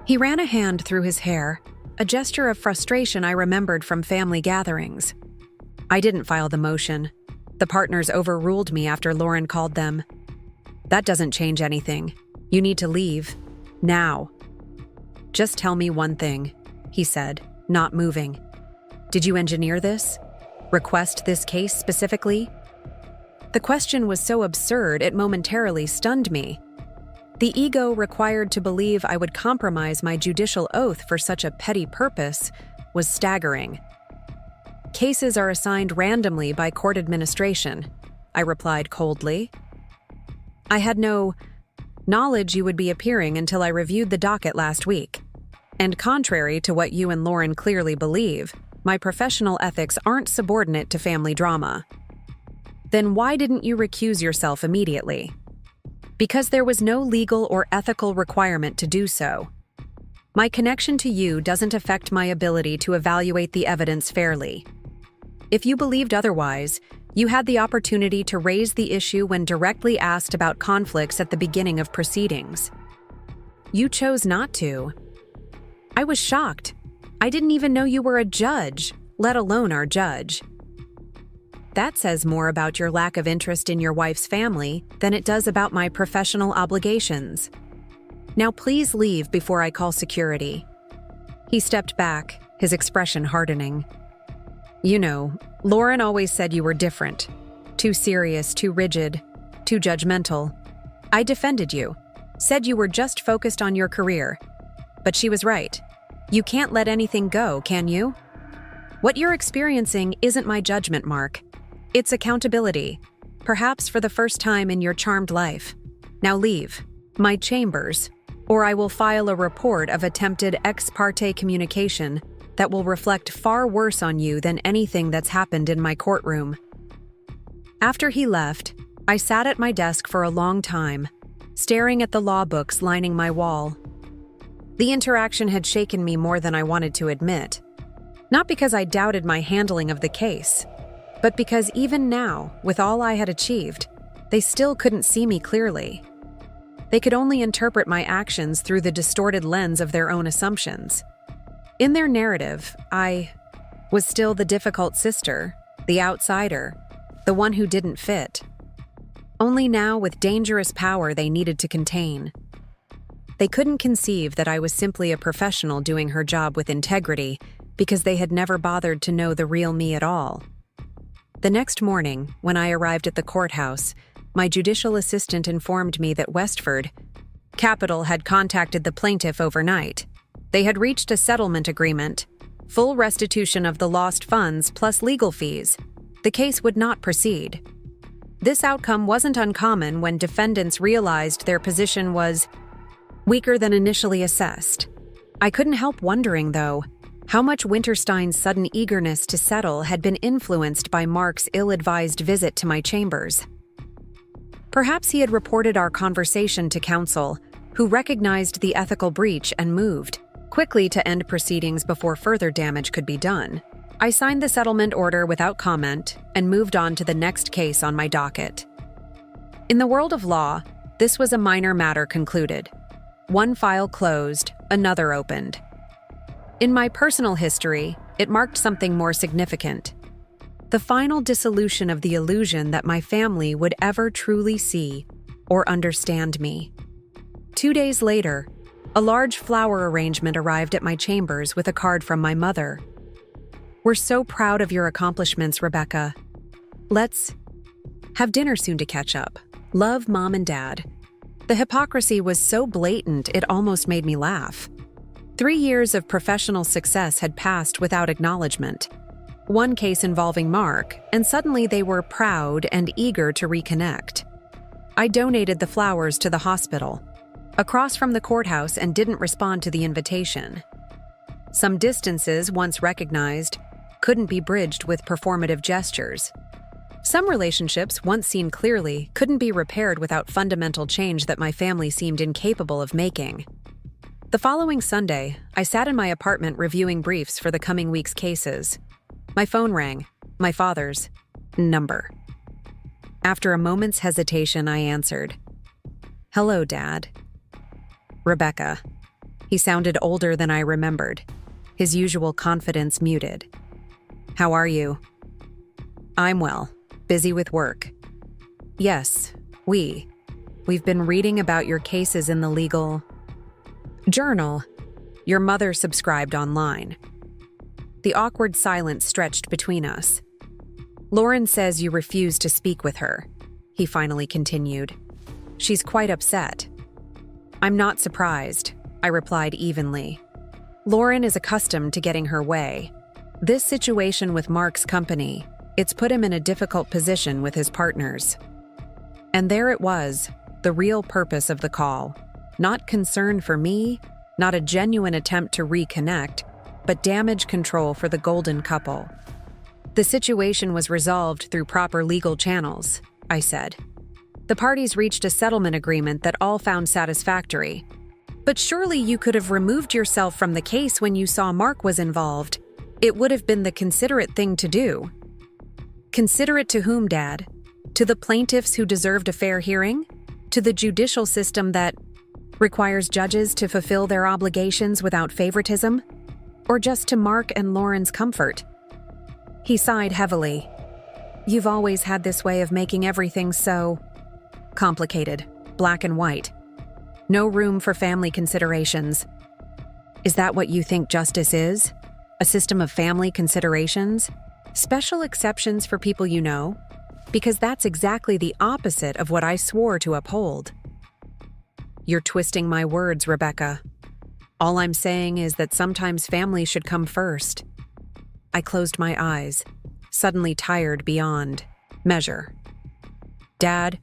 He ran a hand through his hair, a gesture of frustration I remembered from family gatherings. "I didn't file the motion. The partners overruled me after Lauren called them. That doesn't change anything. You need to leave. Now." "Just tell me one thing," he said, not moving. "Did you engineer this? Request this case specifically?" The question was so absurd it momentarily stunned me. The ego required to believe I would compromise my judicial oath for such a petty purpose was staggering. "Cases are assigned randomly by court administration," I replied coldly. "I had no knowledge you would be appearing until I reviewed the docket last week. And contrary to what you and Lauren clearly believe, my professional ethics aren't subordinate to family drama. Then why didn't you recuse yourself immediately? Because there was no legal or ethical requirement to do so. My connection to you doesn't affect my ability to evaluate the evidence fairly. If you believed otherwise, you had the opportunity to raise the issue when directly asked about conflicts at the beginning of proceedings. You chose not to. I was shocked. I didn't even know you were a judge, let alone our judge. That says more about your lack of interest in your wife's family than it does about my professional obligations. Now please leave before I call security. He stepped back, his expression hardening. You know, Lauren always said you were different. Too serious, too rigid, too judgmental. I defended you, said you were just focused on your career. But she was right. You can't let anything go, can you? What you're experiencing isn't my judgment, Mark. It's accountability, perhaps for the first time in your charmed life. Now leave my chambers, or I will file a report of attempted ex parte communication that will reflect far worse on you than anything that's happened in my courtroom. After he left, I sat at my desk for a long time, staring at the law books lining my wall. The interaction had shaken me more than I wanted to admit. Not because I doubted my handling of the case, but because even now, with all I had achieved, they still couldn't see me clearly. They could only interpret my actions through the distorted lens of their own assumptions. In their narrative, I was still the difficult sister, the outsider, the one who didn't fit. Only now with dangerous power they needed to contain. They couldn't conceive that I was simply a professional doing her job with integrity because they had never bothered to know the real me at all. The next morning, when I arrived at the courthouse, my judicial assistant informed me that Westford Capital had contacted the plaintiff overnight. They had reached a settlement agreement, full restitution of the lost funds plus legal fees. The case would not proceed. This outcome wasn't uncommon when defendants realized their position was weaker than initially assessed. I couldn't help wondering, though, how much Winterstein's sudden eagerness to settle had been influenced by Mark's ill-advised visit to my chambers. Perhaps he had reported our conversation to counsel, who recognized the ethical breach and moved quickly to end proceedings before further damage could be done. I signed the settlement order without comment and moved on to the next case on my docket. In the world of law, this was a minor matter concluded. One file closed, another opened. In my personal history, it marked something more significant. The final dissolution of the illusion that my family would ever truly see or understand me. 2 days later, a large flower arrangement arrived at my chambers with a card from my mother. We're so proud of your accomplishments, Rebecca. Let's have dinner soon to catch up. Love, Mom and Dad. The hypocrisy was so blatant it almost made me laugh. 3 years of professional success had passed without acknowledgement. One case involving Mark, and suddenly they were proud and eager to reconnect. I donated the flowers to the hospital, across from the courthouse, and didn't respond to the invitation. Some distances, once recognized, couldn't be bridged with performative gestures. Some relationships, once seen clearly, couldn't be repaired without fundamental change that my family seemed incapable of making. The following Sunday, I sat in my apartment reviewing briefs for the coming week's cases. My phone rang, my father's number. After a moment's hesitation, I answered. Hello, Dad. Rebecca. He sounded older than I remembered, his usual confidence muted. How are you? I'm well, busy with work. Yes, we've been reading about your cases in the legal journal your mother subscribed online. The awkward silence stretched between us. Lauren says you refuse to speak with her, he finally continued. She's quite upset. I'm not surprised, I replied evenly. Lauren is accustomed to getting her way. This situation with Mark's company, it's put him in a difficult position with his partners. And there it was, the real purpose of the call. Not concern for me, not a genuine attempt to reconnect, but damage control for the golden couple. The situation was resolved through proper legal channels, I said. The parties reached a settlement agreement that all found satisfactory. But surely you could have removed yourself from the case when you saw Mark was involved. It would have been the considerate thing to do. Considerate to whom, Dad? To the plaintiffs who deserved a fair hearing? To the judicial system that requires judges to fulfill their obligations without favoritism? Or just to Mark and Lauren's comfort? He sighed heavily. You've always had this way of making everything so complicated, black and white. No room for family considerations. Is that what you think justice is? A system of family considerations? Special exceptions for people you know? Because that's exactly the opposite of what I swore to uphold. You're twisting my words, Rebecca. All I'm saying is that sometimes family should come first. I closed my eyes, suddenly tired beyond measure. Dad,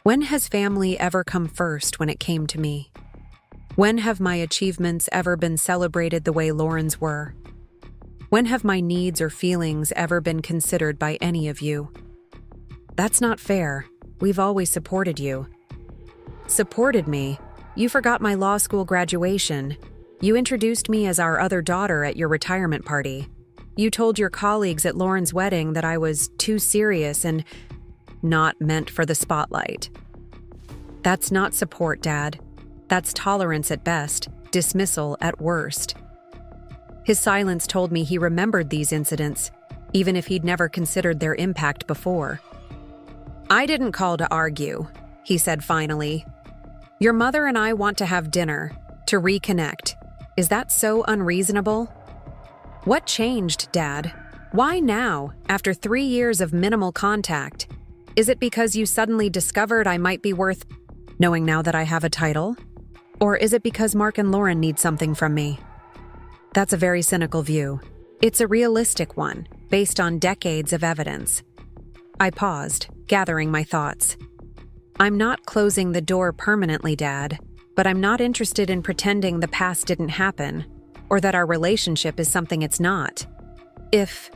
when has family ever come first when it came to me? When have my achievements ever been celebrated the way Lauren's were? When have my needs or feelings ever been considered by any of you? That's not fair. We've always supported you. Supported me? You forgot my law school graduation. You introduced me as our other daughter at your retirement party. You told your colleagues at Lauren's wedding that I was too serious and not meant for the spotlight. That's not support, Dad. That's tolerance at best, dismissal at worst. His silence told me he remembered these incidents, even if he'd never considered their impact before. I didn't call to argue, he said finally. Your mother and I want to have dinner, to reconnect. Is that so unreasonable? What changed, Dad? Why now, after 3 years of minimal contact? Is it because you suddenly discovered I might be worth knowing now that I have a title? Or is it because Mark and Lauren need something from me? That's a very cynical view. It's a realistic one, based on decades of evidence. I paused, gathering my thoughts. I'm not closing the door permanently, Dad, but I'm not interested in pretending the past didn't happen, or that our relationship is something it's not. If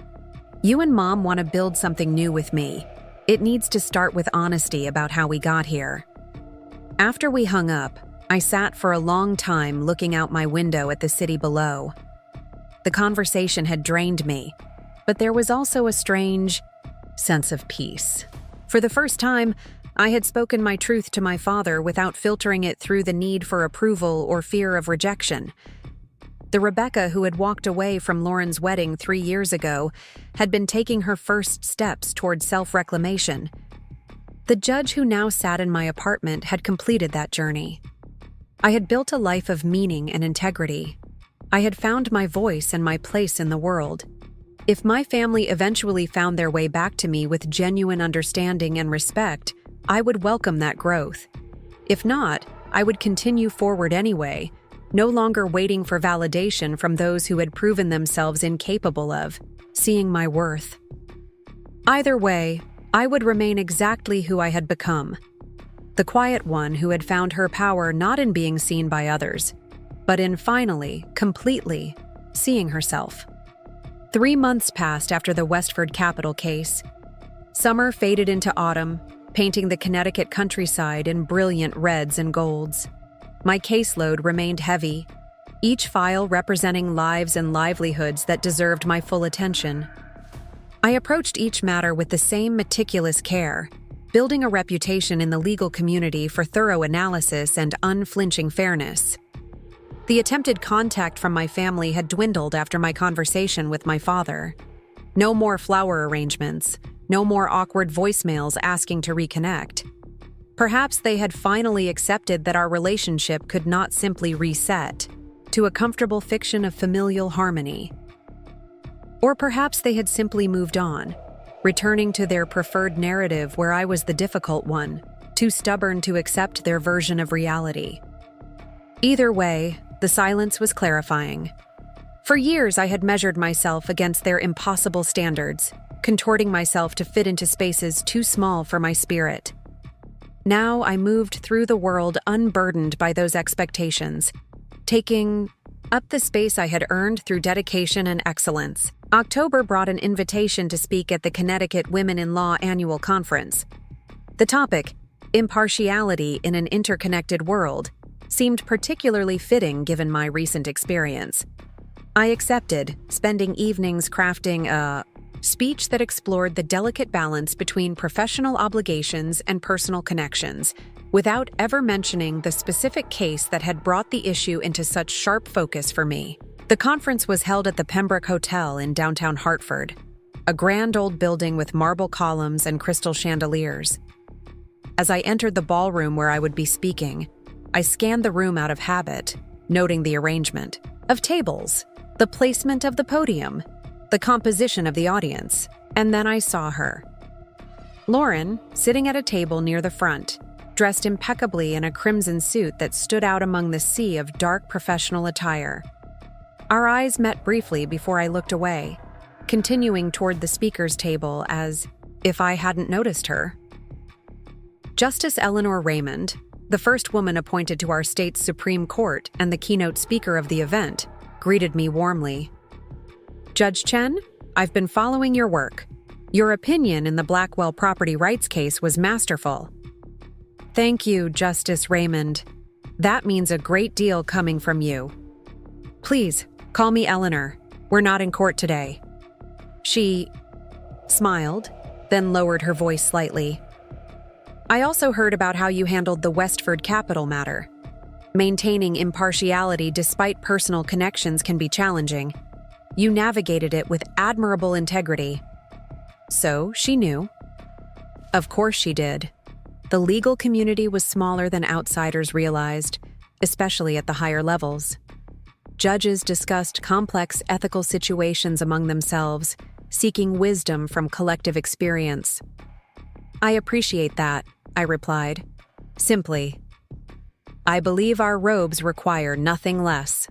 you and Mom want to build something new with me, it needs to start with honesty about how we got here. After we hung up, I sat for a long time looking out my window at the city below. The conversation had drained me, but there was also a strange sense of peace. For the first time, I had spoken my truth to my father without filtering it through the need for approval or fear of rejection. The Rebecca who had walked away from Lauren's wedding 3 years ago had been taking her first steps toward self-reclamation. The judge who now sat in my apartment had completed that journey. I had built a life of meaning and integrity. I had found my voice and my place in the world. If my family eventually found their way back to me with genuine understanding and respect, I would welcome that growth. If not, I would continue forward anyway, no longer waiting for validation from those who had proven themselves incapable of seeing my worth. Either way, I would remain exactly who I had become. The quiet one who had found her power not in being seen by others, but in finally, completely, seeing herself. 3 months passed after the Westford Capitol case. Summer faded into autumn, painting the Connecticut countryside in brilliant reds and golds. My caseload remained heavy, each file representing lives and livelihoods that deserved my full attention. I approached each matter with the same meticulous care, building a reputation in the legal community for thorough analysis and unflinching fairness. The attempted contact from my family had dwindled after my conversation with my father. No more flower arrangements, no more awkward voicemails asking to reconnect. Perhaps they had finally accepted that our relationship could not simply reset to a comfortable fiction of familial harmony. Or perhaps they had simply moved on, returning to their preferred narrative where I was the difficult one, too stubborn to accept their version of reality. Either way, the silence was clarifying. For years, I had measured myself against their impossible standards, contorting myself to fit into spaces too small for my spirit. Now I moved through the world unburdened by those expectations, taking up the space I had earned through dedication and excellence. October brought an invitation to speak at the Connecticut Women in Law Annual Conference. The topic, impartiality in an interconnected world, seemed particularly fitting given my recent experience. I accepted, spending evenings crafting a speech that explored the delicate balance between professional obligations and personal connections, without ever mentioning the specific case that had brought the issue into such sharp focus for me. The conference was held at the Pembroke Hotel in downtown Hartford, a grand old building with marble columns and crystal chandeliers. As I entered the ballroom where I would be speaking, I scanned the room out of habit, noting the arrangement of tables, the placement of the podium, the composition of the audience, and then I saw her. Lauren, sitting at a table near the front, dressed impeccably in a crimson suit that stood out among the sea of dark professional attire. Our eyes met briefly before I looked away, continuing toward the speaker's table as if I hadn't noticed her. Justice Eleanor Raymond, the first woman appointed to our state's Supreme Court and the keynote speaker of the event, greeted me warmly. Judge Chen, I've been following your work. Your opinion in the Blackwell property rights case was masterful. Thank you, Justice Raymond. That means a great deal coming from you. Please, call me Eleanor. We're not in court today. She smiled, then lowered her voice slightly. I also heard about how you handled the Westford Capital matter. Maintaining impartiality despite personal connections can be challenging. You navigated it with admirable integrity. So, she knew. Of course she did. The legal community was smaller than outsiders realized, especially at the higher levels. Judges discussed complex ethical situations among themselves, seeking wisdom from collective experience. I appreciate that, I replied. Simply, I believe our robes require nothing less.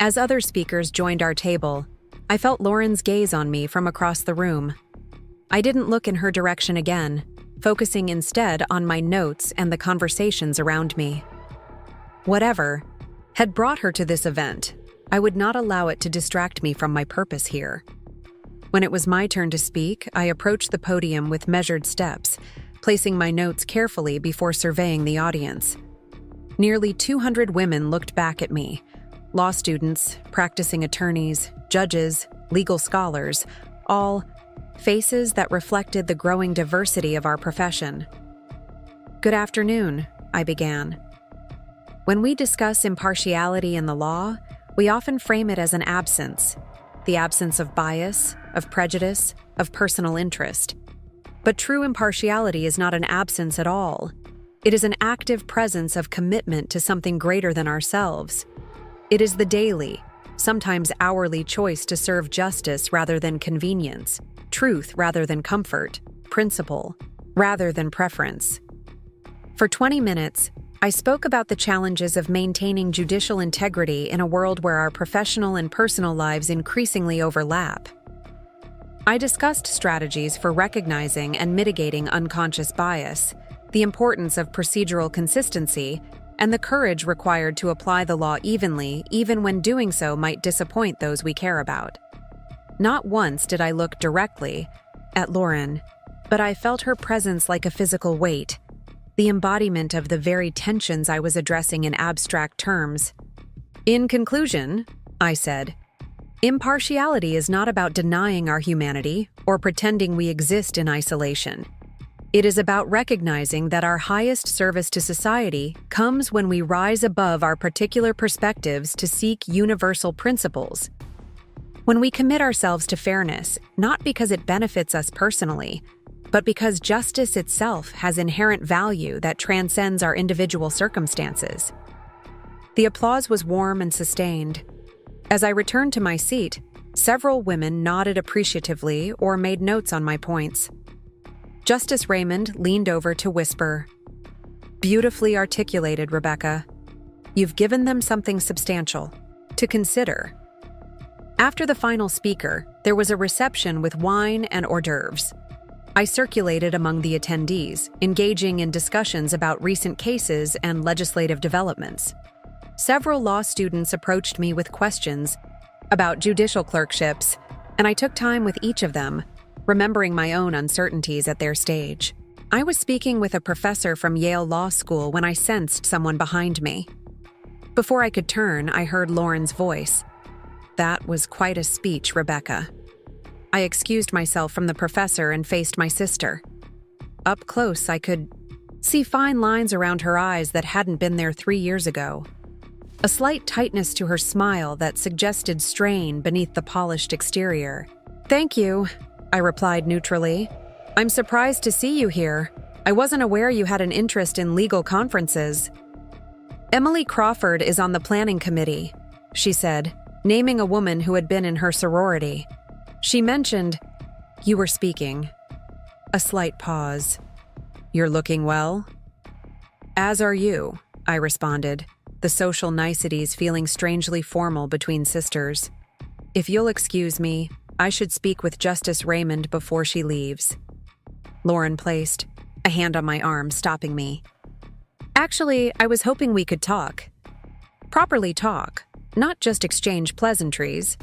As other speakers joined our table, I felt Lauren's gaze on me from across the room. I didn't look in her direction again, focusing instead on my notes and the conversations around me. Whatever had brought her to this event, I would not allow it to distract me from my purpose here. When it was my turn to speak, I approached the podium with measured steps, placing my notes carefully before surveying the audience. Nearly 200 women looked back at me. Law students, practicing attorneys, judges, legal scholars, all faces that reflected the growing diversity of our profession. Good afternoon, I began. When we discuss impartiality in the law, we often frame it as an absence, the absence of bias, of prejudice, of personal interest. But true impartiality is not an absence at all. It is an active presence of commitment to something greater than ourselves. It is the daily, sometimes hourly choice to serve justice rather than convenience, truth rather than comfort, principle rather than preference. For 20 minutes, I spoke about the challenges of maintaining judicial integrity in a world where our professional and personal lives increasingly overlap. I discussed strategies for recognizing and mitigating unconscious bias, the importance of procedural consistency, and the courage required to apply the law evenly, even when doing so might disappoint those we care about. Not once did I look directly at Lauren, but I felt her presence like a physical weight, the embodiment of the very tensions I was addressing in abstract terms. In conclusion, I said, impartiality is not about denying our humanity or pretending we exist in isolation. It is about recognizing that our highest service to society comes when we rise above our particular perspectives to seek universal principles. When we commit ourselves to fairness, not because it benefits us personally, but because justice itself has inherent value that transcends our individual circumstances. The applause was warm and sustained. As I returned to my seat, several women nodded appreciatively or made notes on my points. Justice Raymond leaned over to whisper, "Beautifully articulated, Rebecca. You've given them something substantial to consider." After the final speaker, there was a reception with wine and hors d'oeuvres. I circulated among the attendees, engaging in discussions about recent cases and legislative developments. Several law students approached me with questions about judicial clerkships, and I took time with each of them, remembering my own uncertainties at their stage. I was speaking with a professor from Yale Law School when I sensed someone behind me. Before I could turn, I heard Lauren's voice. That was quite a speech, Rebecca. I excused myself from the professor and faced my sister. Up close, I could see fine lines around her eyes that hadn't been there 3 years ago. A slight tightness to her smile that suggested strain beneath the polished exterior. "Thank you," I replied neutrally. "I'm surprised to see you here. I wasn't aware you had an interest in legal conferences." "Emily Crawford is on the planning committee," she said, naming a woman who had been in her sorority. She mentioned, "You were speaking." A slight pause. "You're looking well?" "As are you," I responded, the social niceties feeling strangely formal between sisters. "If you'll excuse me, I should speak with Justice Raymond before she leaves." Lauren placed a hand on my arm, stopping me. "Actually, I was hoping we could talk. Properly talk, not just exchange pleasantries."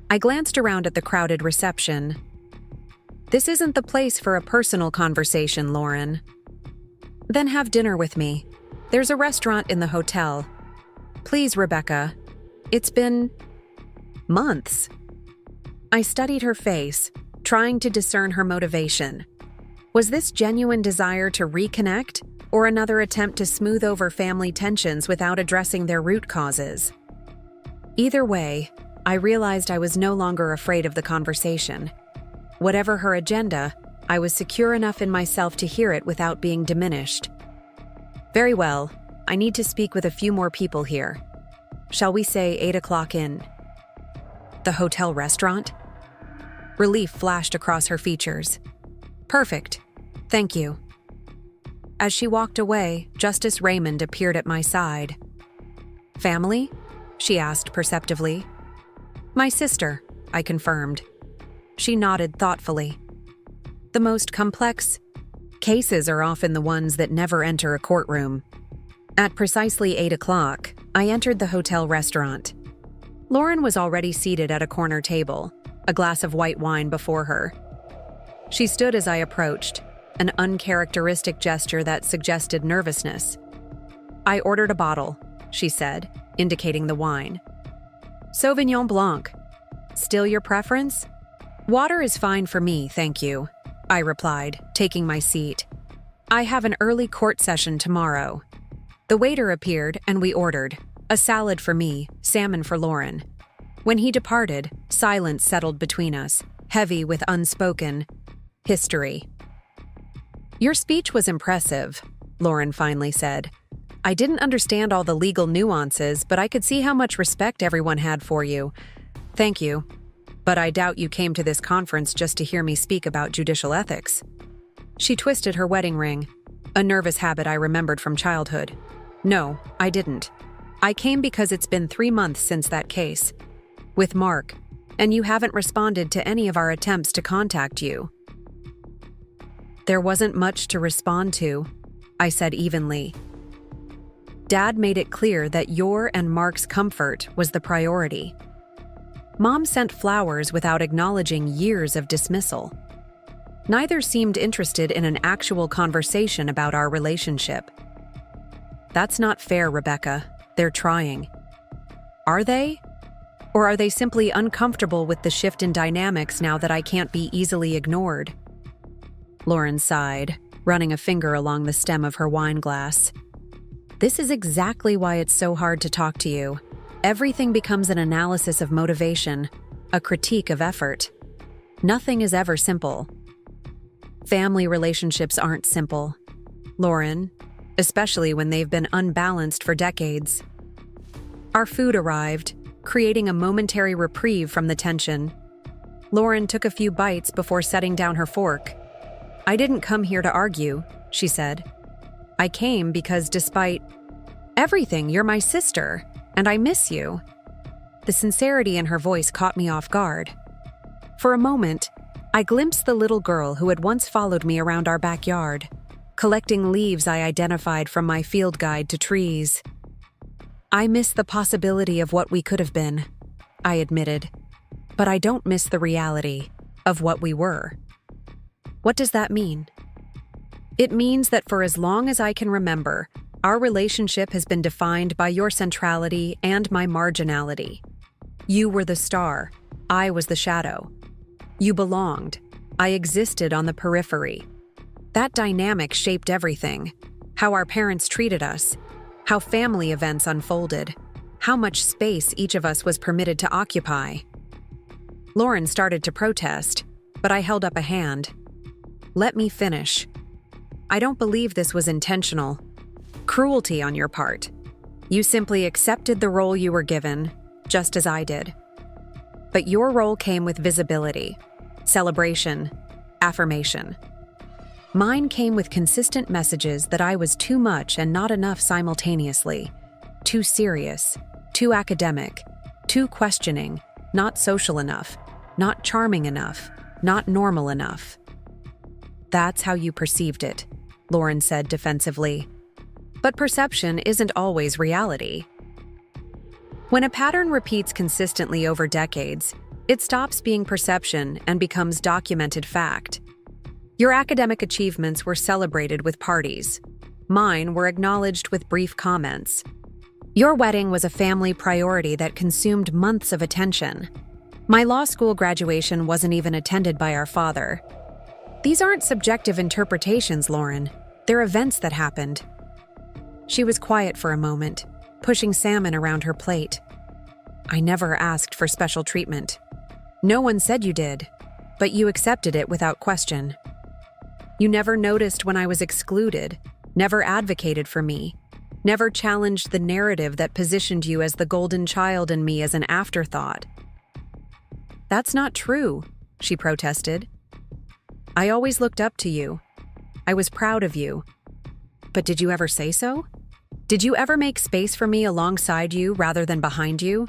I glanced around at the crowded reception. "This isn't the place for a personal conversation, Lauren." "Then have dinner with me. There's a restaurant in the hotel." "Please, Rebecca. It's been months." I studied her face, trying to discern her motivation. Was this genuine desire to reconnect, or another attempt to smooth over family tensions without addressing their root causes? Either way, I realized I was no longer afraid of the conversation. Whatever her agenda, I was secure enough in myself to hear it without being diminished. "Very well, I need to speak with a few more people here. Shall we say 8 o'clock in the hotel restaurant?" Relief flashed across her features. "Perfect. Thank you." As she walked away, Justice Raymond appeared at my side. "Family?" she asked perceptively. "My sister," I confirmed. She nodded thoughtfully. "The most complex cases are often the ones that never enter a courtroom." At precisely 8 o'clock, I entered the hotel restaurant. Lauren was already seated at a corner table, a glass of white wine before her. She stood as I approached, an uncharacteristic gesture that suggested nervousness. "I ordered a bottle," she said, indicating the wine. "Sauvignon Blanc. Still your preference?" "Water is fine for me, thank you," I replied, taking my seat. "I have an early court session tomorrow." The waiter appeared and we ordered a salad for me, salmon for Lauren. When he departed, silence settled between us, heavy with unspoken history. "Your speech was impressive," Lauren finally said. "I didn't understand all the legal nuances, but I could see how much respect everyone had for you. Thank you. But I doubt you came to this conference just to hear me speak about judicial ethics." She twisted her wedding ring, a nervous habit I remembered from childhood. "No, I didn't. I came because it's been 3 months since that case with Mark, and you haven't responded to any of our attempts to contact you." "There wasn't much to respond to," I said evenly. "Dad made it clear that your and Mark's comfort was the priority. Mom sent flowers without acknowledging years of dismissal. Neither seemed interested in an actual conversation about our relationship." "That's not fair, Rebecca. They're trying." "Are they? Or are they simply uncomfortable with the shift in dynamics now that I can't be easily ignored?" Lauren sighed, running a finger along the stem of her wine glass. "This is exactly why it's so hard to talk to you. Everything becomes an analysis of motivation, a critique of effort. Nothing is ever simple. Family relationships aren't simple, Lauren, especially when they've been unbalanced for decades." Our food arrived, creating a momentary reprieve from the tension. Lauren took a few bites before setting down her fork. "I didn't come here to argue," she said. "I came because despite everything, you're my sister, and I miss you." The sincerity in her voice caught me off guard. For a moment, I glimpsed the little girl who had once followed me around our backyard, collecting leaves I identified from my field guide to trees. I miss the possibility of what we could have been, I admitted, but I don't miss the reality of what we were. What does that mean? It means that for as long as I can remember, our relationship has been defined by your centrality and my marginality. You were the star, I was the shadow. You belonged, I existed on the periphery. That dynamic shaped everything: how our parents treated us, how family events unfolded, how much space each of us was permitted to occupy. Lauren started to protest, but I held up a hand. Let me finish. I don't believe this was intentional. Cruelty on your part. You simply accepted the role you were given, just as I did. But your role came with visibility, celebration, affirmation. Mine came with consistent messages that I was too much and not enough simultaneously. Too serious, too academic, too questioning, not social enough, not charming enough, not normal enough. That's how you perceived it, Lauren said defensively. But perception isn't always reality. When a pattern repeats consistently over decades, it stops being perception and becomes documented fact. Your academic achievements were celebrated with parties. Mine were acknowledged with brief comments. Your wedding was a family priority that consumed months of attention. My law school graduation wasn't even attended by our father. These aren't subjective interpretations, Lauren. They're events that happened. She was quiet for a moment, pushing salmon around her plate. I never asked for special treatment. No one said you did, but you accepted it without question. You never noticed when I was excluded, never advocated for me, never challenged the narrative that positioned you as the golden child and me as an afterthought. That's not true, she protested. I always looked up to you. I was proud of you. But did you ever say so? Did you ever make space for me alongside you rather than behind you?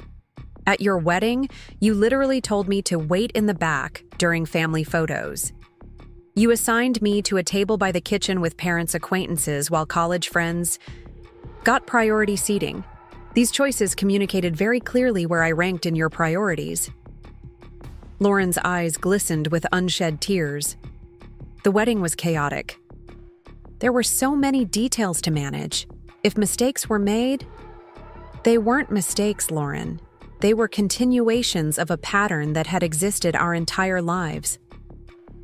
At your wedding, you literally told me to wait in the back during family photos. You assigned me to a table by the kitchen with parents' acquaintances while college friends got priority seating. These choices communicated very clearly where I ranked in your priorities. Lauren's eyes glistened with unshed tears. The wedding was chaotic. There were so many details to manage. If mistakes were made, they weren't mistakes, Lauren. They were continuations of a pattern that had existed our entire lives.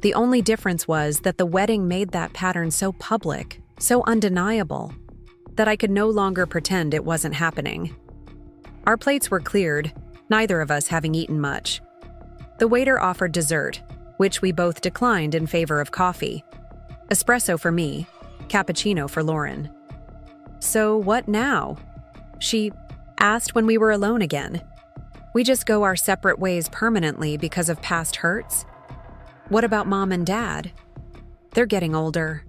The only difference was that the wedding made that pattern so public, so undeniable, that I could no longer pretend it wasn't happening. Our plates were cleared, neither of us having eaten much. The waiter offered dessert, which we both declined in favor of coffee. Espresso for me, cappuccino for Lauren. So what now? She asked when we were alone again. We just go our separate ways permanently because of past hurts? What about Mom and Dad? They're getting older.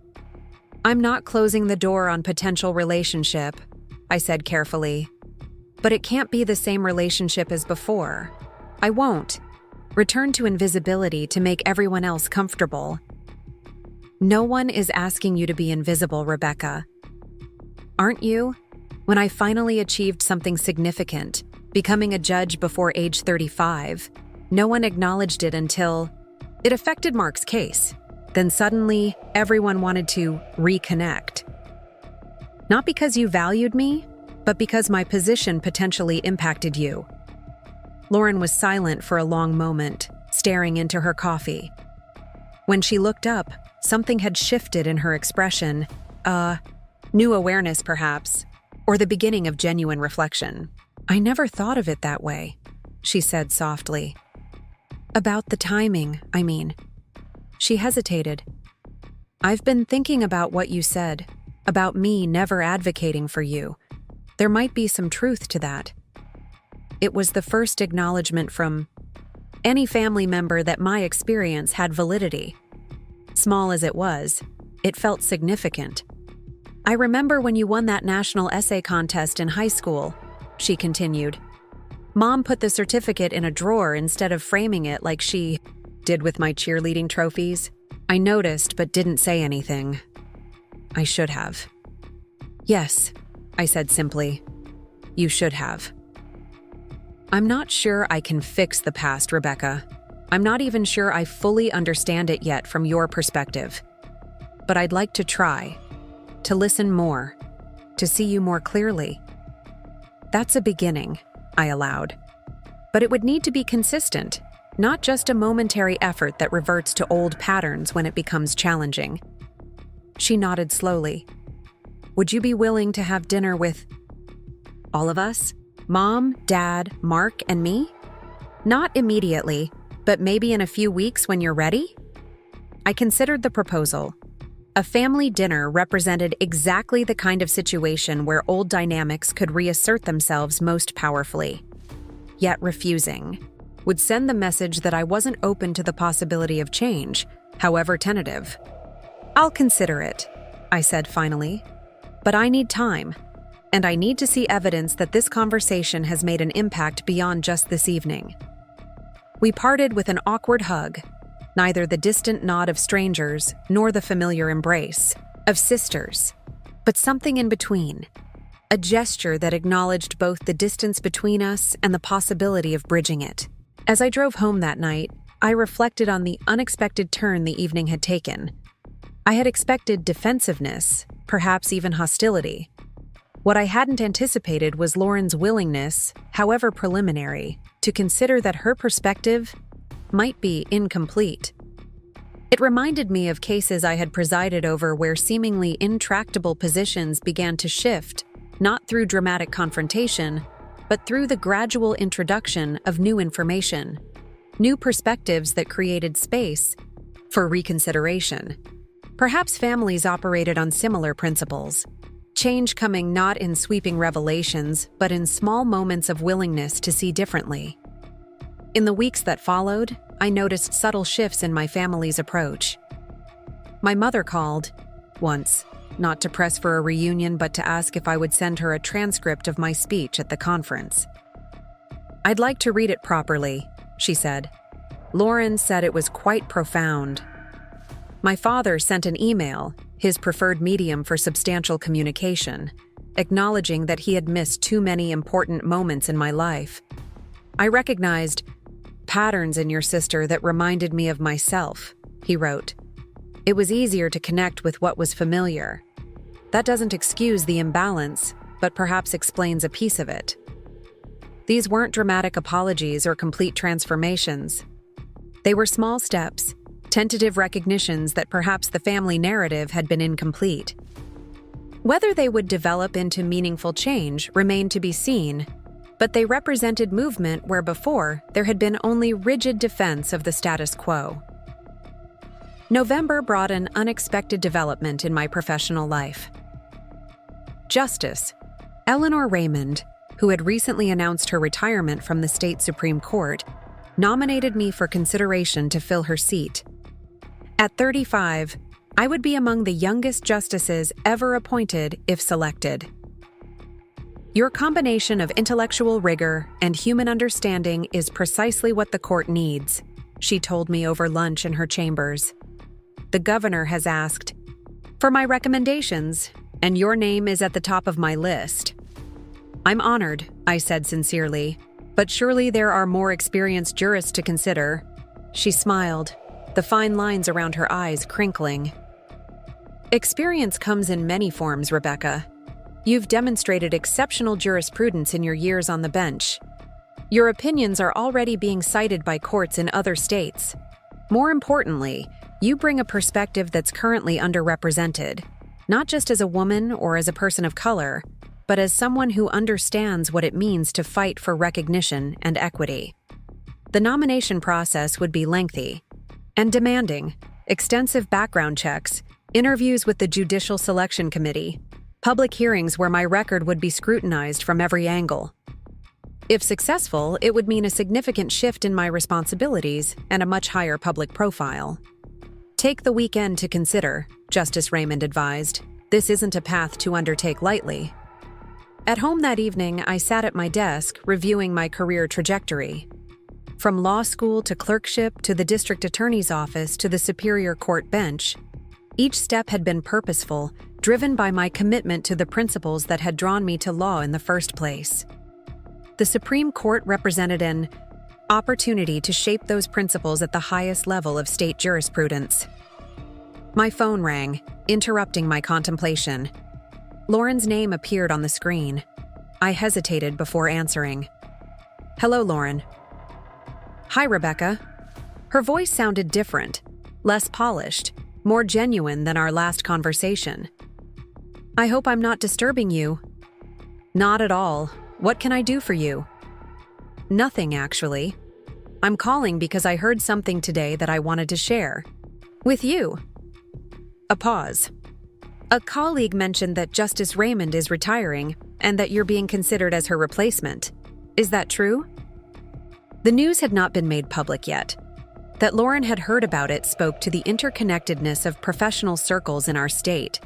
I'm not closing the door on potential relationship, I said carefully. But it can't be the same relationship as before. I won't. Return to invisibility to make everyone else comfortable. No one is asking you to be invisible, Rebecca. Aren't you? When I finally achieved something significant, becoming a judge before age 35, no one acknowledged it until it affected Mark's case. Then suddenly, everyone wanted to reconnect. Not because you valued me, but because my position potentially impacted you. Lauren was silent for a long moment, staring into her coffee. When she looked up, something had shifted in her expression. New awareness, perhaps, or the beginning of genuine reflection. I never thought of it that way, she said softly. About the timing, I mean. She hesitated. I've been thinking about what you said, about me never advocating for you. There might be some truth to that. It was the first acknowledgement from any family member that my experience had validity. Small as it was, it felt significant. I remember when you won that national essay contest in high school, she continued. Mom put the certificate in a drawer instead of framing it like she did with my cheerleading trophies. I noticed but didn't say anything. I should have. Yes, I said simply. You should have. I'm not sure I can fix the past, Rebecca. I'm not even sure I fully understand it yet from your perspective. But I'd like to try, to listen more, to see you more clearly. That's a beginning, I allowed. But it would need to be consistent, not just a momentary effort that reverts to old patterns when it becomes challenging. She nodded slowly. Would you be willing to have dinner with all of us? Mom, Dad, Mark, and me? Not immediately, but maybe in a few weeks when you're ready? I considered the proposal. A family dinner represented exactly the kind of situation where old dynamics could reassert themselves most powerfully. Yet refusing would send the message that I wasn't open to the possibility of change, however tentative. I'll consider it, I said finally. But I need time, and I need to see evidence that this conversation has made an impact beyond just this evening. We parted with an awkward hug, neither the distant nod of strangers nor the familiar embrace of sisters, but something in between, a gesture that acknowledged both the distance between us and the possibility of bridging it. As I drove home that night, I reflected on the unexpected turn the evening had taken. I had expected defensiveness, perhaps even hostility. What I hadn't anticipated was Lauren's willingness, however preliminary, to consider that her perspective might be incomplete. It reminded me of cases I had presided over where seemingly intractable positions began to shift, not through dramatic confrontation, but through the gradual introduction of new information, new perspectives that created space for reconsideration. Perhaps families operated on similar principles, change coming not in sweeping revelations, but in small moments of willingness to see differently. In the weeks that followed, I noticed subtle shifts in my family's approach. My mother called, once, not to press for a reunion but to ask if I would send her a transcript of my speech at the conference. I'd like to read it properly, she said. Lauren said it was quite profound. My father sent an email, his preferred medium for substantial communication, acknowledging that he had missed too many important moments in my life. I recognized patterns in your sister that reminded me of myself, he wrote. It was easier to connect with what was familiar. That doesn't excuse the imbalance, but perhaps explains a piece of it. These weren't dramatic apologies or complete transformations. They were small steps, tentative recognitions that perhaps the family narrative had been incomplete. Whether they would develop into meaningful change remained to be seen, but they represented movement where before there had been only rigid defense of the status quo. November brought an unexpected development in my professional life. Justice Eleanor Raymond, who had recently announced her retirement from the state Supreme Court, nominated me for consideration to fill her seat. At 35, I would be among the youngest justices ever appointed if selected. Your combination of intellectual rigor and human understanding is precisely what the court needs, she told me over lunch in her chambers. The governor has asked for my recommendations, and your name is at the top of my list. I'm honored, I said sincerely, but surely there are more experienced jurists to consider. She smiled, the fine lines around her eyes crinkling. Experience comes in many forms, Rebecca. You've demonstrated exceptional jurisprudence in your years on the bench. Your opinions are already being cited by courts in other states. More importantly, you bring a perspective that's currently underrepresented, not just as a woman or as a person of color, but as someone who understands what it means to fight for recognition and equity. The nomination process would be lengthy and demanding, extensive background checks, interviews with the Judicial Selection Committee, public hearings where my record would be scrutinized from every angle. If successful, it would mean a significant shift in my responsibilities and a much higher public profile. Take the weekend to consider, Justice Raymond advised. This isn't a path to undertake lightly. At home that evening, I sat at my desk reviewing my career trajectory. From law school to clerkship to the district attorney's office to the Superior Court bench, each step had been purposeful, driven by my commitment to the principles that had drawn me to law in the first place. The Supreme Court represented an opportunity to shape those principles at the highest level of state jurisprudence. My phone rang, interrupting my contemplation. Lauren's name appeared on the screen. I hesitated before answering. "Hello, Lauren." "Hi, Rebecca." Her voice sounded different, less polished, more genuine than our last conversation. "I hope I'm not disturbing you." "Not at all. What can I do for you?" "Nothing, actually. I'm calling because I heard something today that I wanted to share. With you." A pause. "A colleague mentioned that Justice Raymond is retiring and that you're being considered as her replacement. Is that true?" The news had not been made public yet. That Lauren had heard about it spoke to the interconnectedness of professional circles in our state.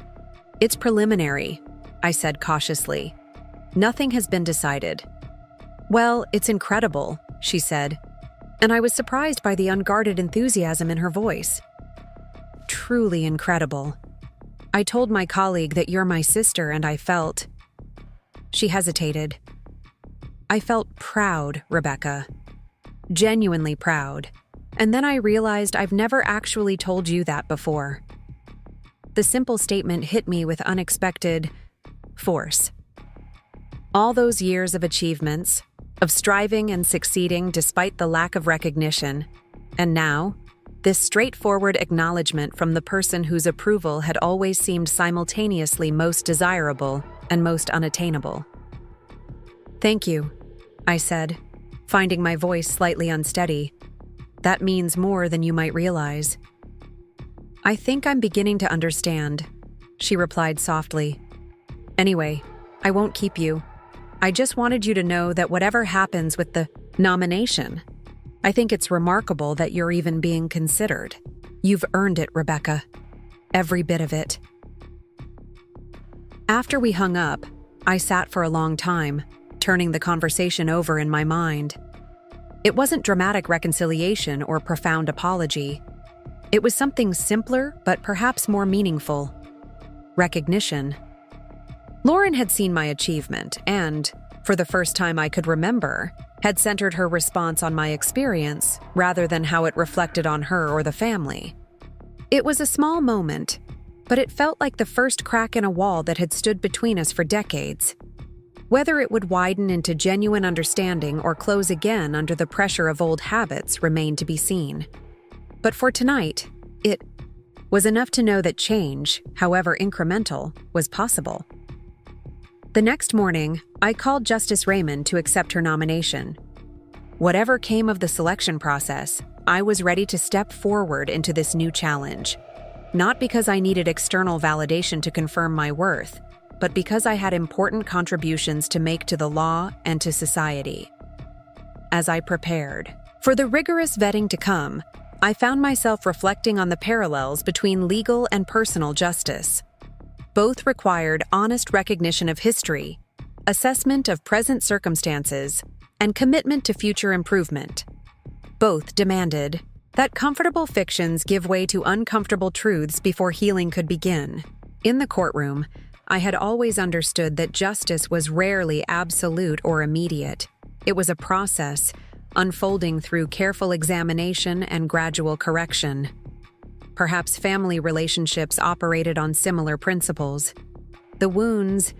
"It's preliminary," I said cautiously. "Nothing has been decided." "Well, it's incredible," she said, and I was surprised by the unguarded enthusiasm in her voice. "Truly incredible. I told my colleague that you're my sister and I felt..." She hesitated. "I felt proud, Rebecca. Genuinely proud. And then I realized I've never actually told you that before." The simple statement hit me with unexpected force. All those years of achievements, of striving and succeeding despite the lack of recognition, and now, this straightforward acknowledgement from the person whose approval had always seemed simultaneously most desirable and most unattainable. "Thank you," I said, finding my voice slightly unsteady. "That means more than you might realize." "I think I'm beginning to understand," she replied softly. "Anyway, I won't keep you. I just wanted you to know that whatever happens with the nomination, I think it's remarkable that you're even being considered. You've earned it, Rebecca. Every bit of it." After we hung up, I sat for a long time, turning the conversation over in my mind. It wasn't dramatic reconciliation or profound apology. It was something simpler, but perhaps more meaningful. Recognition. Lauren had seen my achievement and, for the first time I could remember, had centered her response on my experience rather than how it reflected on her or the family. It was a small moment, but it felt like the first crack in a wall that had stood between us for decades. Whether it would widen into genuine understanding or close again under the pressure of old habits remained to be seen. But for tonight, it was enough to know that change, however incremental, was possible. The next morning, I called Justice Raymond to accept her nomination. Whatever came of the selection process, I was ready to step forward into this new challenge. Not because I needed external validation to confirm my worth, but because I had important contributions to make to the law and to society. As I prepared for the rigorous vetting to come, I found myself reflecting on the parallels between legal and personal justice. Both required honest recognition of history, assessment of present circumstances, and commitment to future improvement. Both demanded that comfortable fictions give way to uncomfortable truths before healing could begin. In the courtroom, I had always understood that justice was rarely absolute or immediate. It was a process, unfolding through careful examination and gradual correction. Perhaps family relationships operated on similar principles. The wounds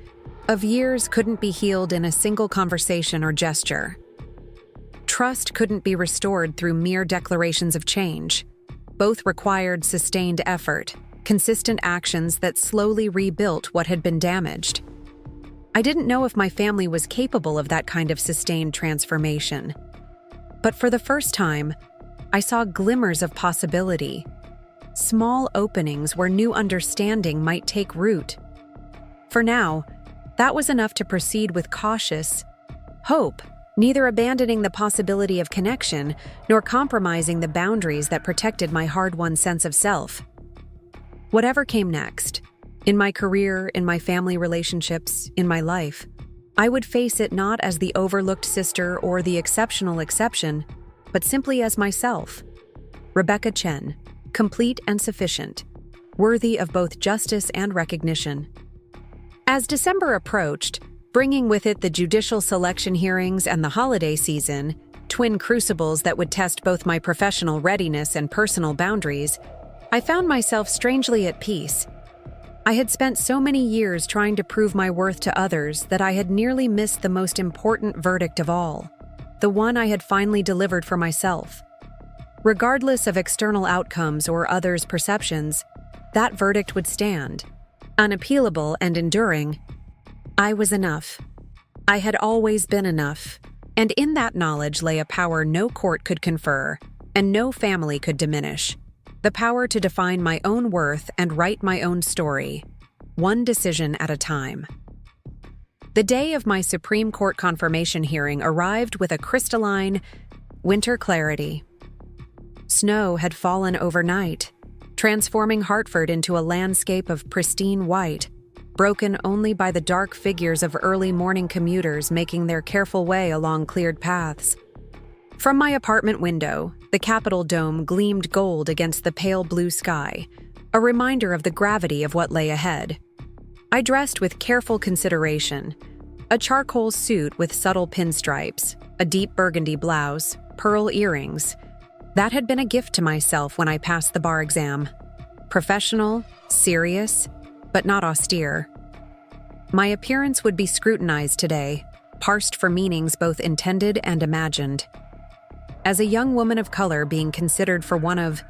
of years couldn't be healed in a single conversation or gesture. Trust couldn't be restored through mere declarations of change. Both required sustained effort, consistent actions that slowly rebuilt what had been damaged. I didn't know if my family was capable of that kind of sustained transformation. But for the first time, I saw glimmers of possibility. Small openings where new understanding might take root. For now, that was enough to proceed with cautious hope, neither abandoning the possibility of connection nor compromising the boundaries that protected my hard-won sense of self. Whatever came next, in my career, in my family relationships, in my life, I would face it not as the overlooked sister or the exceptional exception, but simply as myself, Rebecca Chen, complete and sufficient, worthy of both justice and recognition. As December approached, bringing with it the judicial selection hearings and the holiday season, twin crucibles that would test both my professional readiness and personal boundaries, I found myself strangely at peace. I had spent so many years trying to prove my worth to others that I had nearly missed the most important verdict of all, the one I had finally delivered for myself. Regardless of external outcomes or others' perceptions, that verdict would stand. Unappealable and enduring. I was enough. I had always been enough, and in that knowledge lay a power no court could confer, and no family could diminish. The power to define my own worth and write my own story, one decision at a time. The day of my Supreme Court confirmation hearing arrived with a crystalline, winter clarity. Snow had fallen overnight, transforming Hartford into a landscape of pristine white, broken only by the dark figures of early morning commuters making their careful way along cleared paths. From my apartment window, the Capitol dome gleamed gold against the pale blue sky, a reminder of the gravity of what lay ahead. I dressed with careful consideration, a charcoal suit with subtle pinstripes, a deep burgundy blouse, pearl earrings. That had been a gift to myself when I passed the bar exam. Professional, serious, but not austere. My appearance would be scrutinized today, parsed for meanings both intended and imagined. As a young woman of color being considered for one of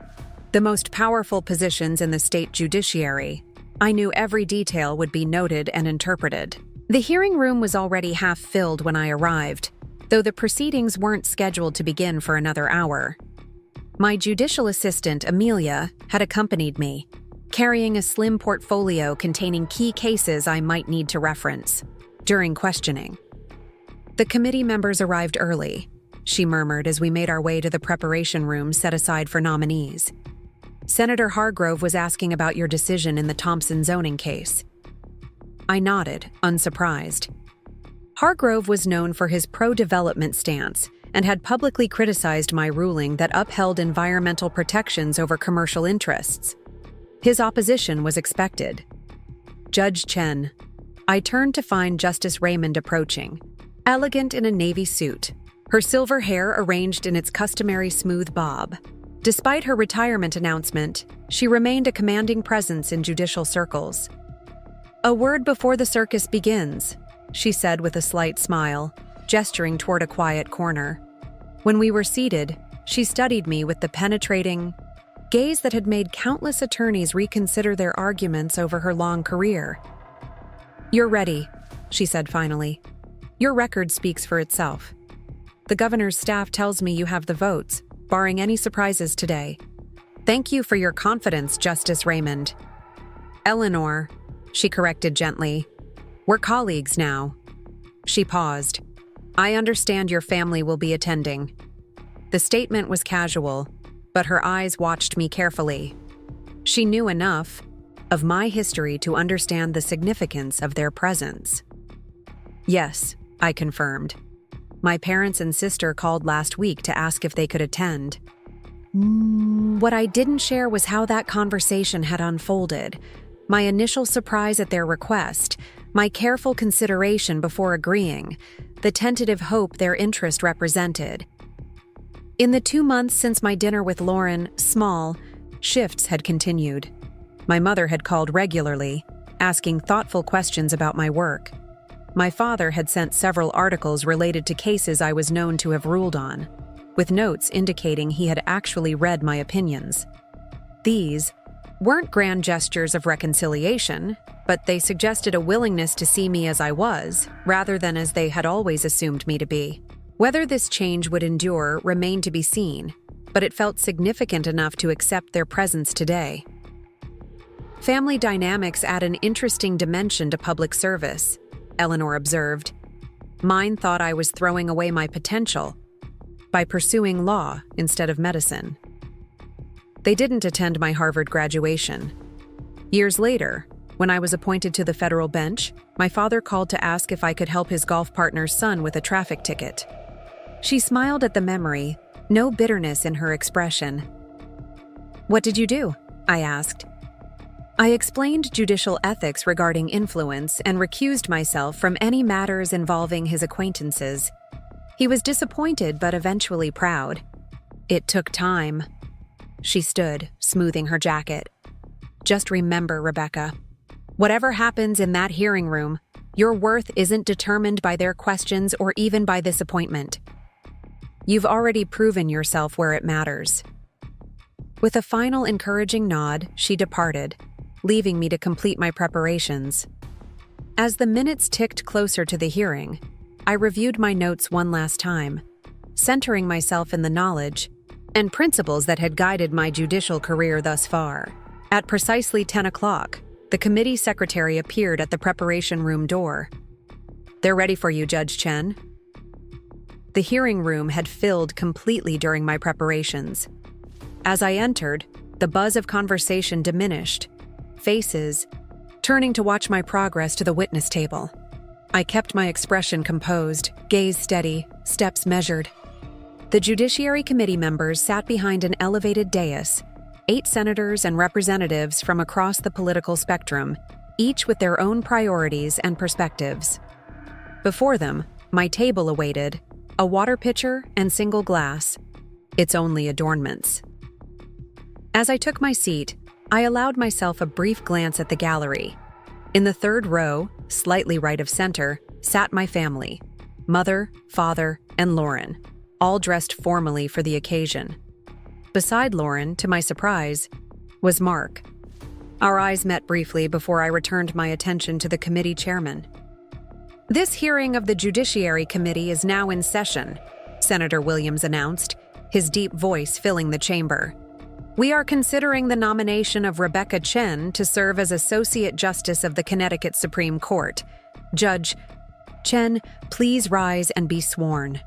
the most powerful positions in the state judiciary, I knew every detail would be noted and interpreted. The hearing room was already half filled when I arrived, though the proceedings weren't scheduled to begin for another hour. My judicial assistant, Amelia, had accompanied me, carrying a slim portfolio containing key cases I might need to reference during questioning. The committee members arrived early, she murmured as we made our way to the preparation room set aside for nominees. Senator Hargrove was asking about your decision in the Thompson zoning case. I nodded, unsurprised. Hargrove was known for his pro-development stance and had publicly criticized my ruling that upheld environmental protections over commercial interests. His opposition was expected. Judge Chen. I turned to find Justice Raymond approaching, elegant in a navy suit, her silver hair arranged in its customary smooth bob. Despite her retirement announcement, she remained a commanding presence in judicial circles. "A word before the circus begins," she said with a slight smile, gesturing toward a quiet corner. When we were seated, she studied me with the penetrating gaze that had made countless attorneys reconsider their arguments over her long career. "You're ready," she said finally. "Your record speaks for itself. The governor's staff tells me you have the votes, barring any surprises today. Thank you for your confidence, Justice Raymond." "Eleanor," she corrected gently. "We're colleagues now." She paused. "I understand your family will be attending." The statement was casual, but her eyes watched me carefully. She knew enough of my history to understand the significance of their presence. "Yes," I confirmed. "My parents and sister called last week to ask if they could attend." What I didn't share was how that conversation had unfolded, my initial surprise at their request, my careful consideration before agreeing, the tentative hope their interest represented. In the 2 months since my dinner with Lauren, small shifts had continued. My mother had called regularly, asking thoughtful questions about my work. My father had sent several articles related to cases I was known to have ruled on, with notes indicating he had actually read my opinions. These weren't grand gestures of reconciliation, but they suggested a willingness to see me as I was, rather than as they had always assumed me to be. Whether this change would endure remained to be seen, but it felt significant enough to accept their presence today. Family dynamics add an interesting dimension to public service, Eleanor observed. Mine thought I was throwing away my potential by pursuing law instead of medicine. They didn't attend my Harvard graduation. Years later, when I was appointed to the federal bench, my father called to ask if I could help his golf partner's son with a traffic ticket. She smiled at the memory, no bitterness in her expression. "What did you do?" I asked. I explained judicial ethics regarding influence and recused myself from any matters involving his acquaintances. He was disappointed but eventually proud. It took time. She stood, smoothing her jacket. Just remember, Rebecca, whatever happens in that hearing room, your worth isn't determined by their questions or even by this appointment. You've already proven yourself where it matters. With a final encouraging nod, she departed, leaving me to complete my preparations. As the minutes ticked closer to the hearing, I reviewed my notes one last time, centering myself in the knowledge and principles that had guided my judicial career thus far. At precisely 10 o'clock, the committee secretary appeared at the preparation room door. "They're ready for you, Judge Chen." The hearing room had filled completely during my preparations. As I entered, the buzz of conversation diminished, faces turning to watch my progress to the witness table. I kept my expression composed, gaze steady, steps measured. The Judiciary Committee members sat behind an elevated dais, 8 senators and representatives from across the political spectrum, each with their own priorities and perspectives. Before them, my table awaited, a water pitcher and single glass, its only adornments. As I took my seat, I allowed myself a brief glance at the gallery. In the third row, slightly right of center, sat my family, mother, father, and Lauren, all dressed formally for the occasion. Beside Lauren, to my surprise, was Mark. Our eyes met briefly before I returned my attention to the committee chairman. "This hearing of the Judiciary Committee is now in session," Senator Williams announced, his deep voice filling the chamber. "We are considering the nomination of Rebecca Chen to serve as Associate Justice of the Connecticut Supreme Court. Judge Chen, please rise and be sworn."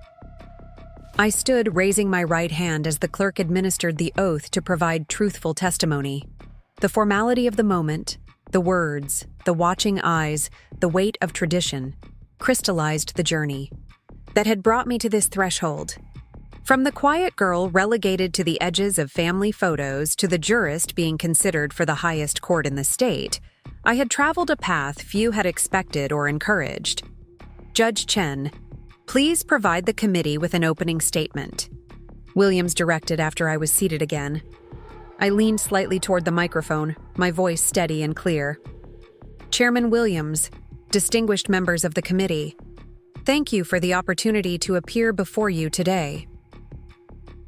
I stood, raising my right hand as the clerk administered the oath to provide truthful testimony. The formality of the moment, the words, the watching eyes, the weight of tradition, crystallized the journey that had brought me to this threshold. From the quiet girl relegated to the edges of family photos to the jurist being considered for the highest court in the state, I had traveled a path few had expected or encouraged. "Judge Chen, please provide the committee with an opening statement," Williams directed after I was seated again. I leaned slightly toward the microphone, my voice steady and clear. "Chairman Williams, distinguished members of the committee, thank you for the opportunity to appear before you today.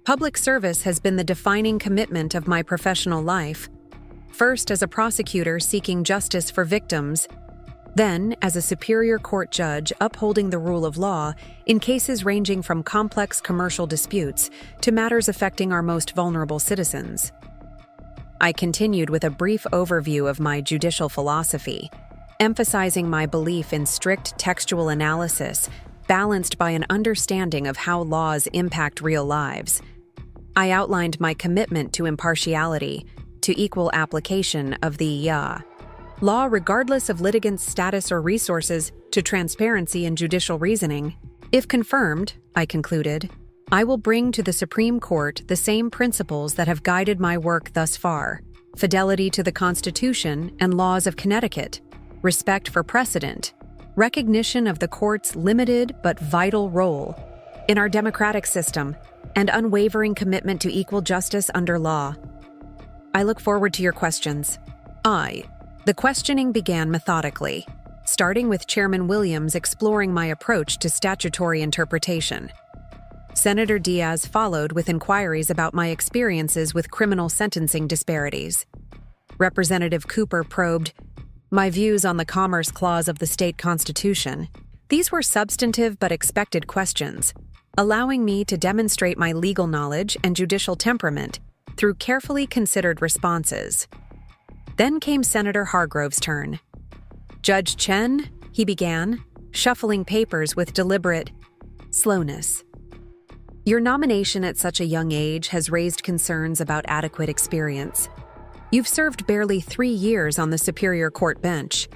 Public service has been the defining commitment of my professional life, first as a prosecutor seeking justice for victims, then as a superior court judge upholding the rule of law in cases ranging from complex commercial disputes to matters affecting our most vulnerable citizens." I continued with a brief overview of my judicial philosophy, emphasizing my belief in strict textual analysis balanced by an understanding of how laws impact real lives. I outlined my commitment to impartiality, to equal application of the law regardless of litigants' status or resources, to transparency in judicial reasoning. If confirmed, I concluded, I will bring to the Supreme Court the same principles that have guided my work thus far: fidelity to the Constitution and laws of Connecticut, respect for precedent, recognition of the court's limited but vital role in our democratic system, and unwavering commitment to equal justice under law. I look forward to your questions. The questioning began methodically, starting with Chairman Williams exploring my approach to statutory interpretation. Senator Diaz followed with inquiries about my experiences with criminal sentencing disparities. Representative Cooper probed my views on the Commerce Clause of the state constitution. These were substantive but expected questions, allowing me to demonstrate my legal knowledge and judicial temperament through carefully considered responses. Then came Senator Hargrove's turn. "Judge Chen," he began, shuffling papers with deliberate slowness. "Your nomination at such a young age has raised concerns about adequate experience. You've served barely 3 years on the Superior Court bench.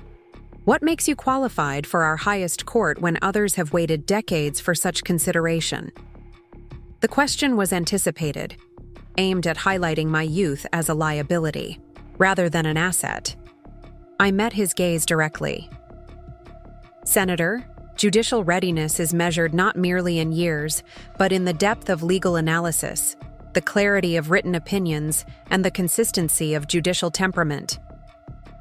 What makes you qualified for our highest court when others have waited decades for such consideration?" The question was anticipated, aimed at highlighting my youth as a liability. rather than an asset. I met his gaze directly. Senator, judicial readiness is measured not merely in years, but in the depth of legal analysis, the clarity of written opinions, and the consistency of judicial temperament.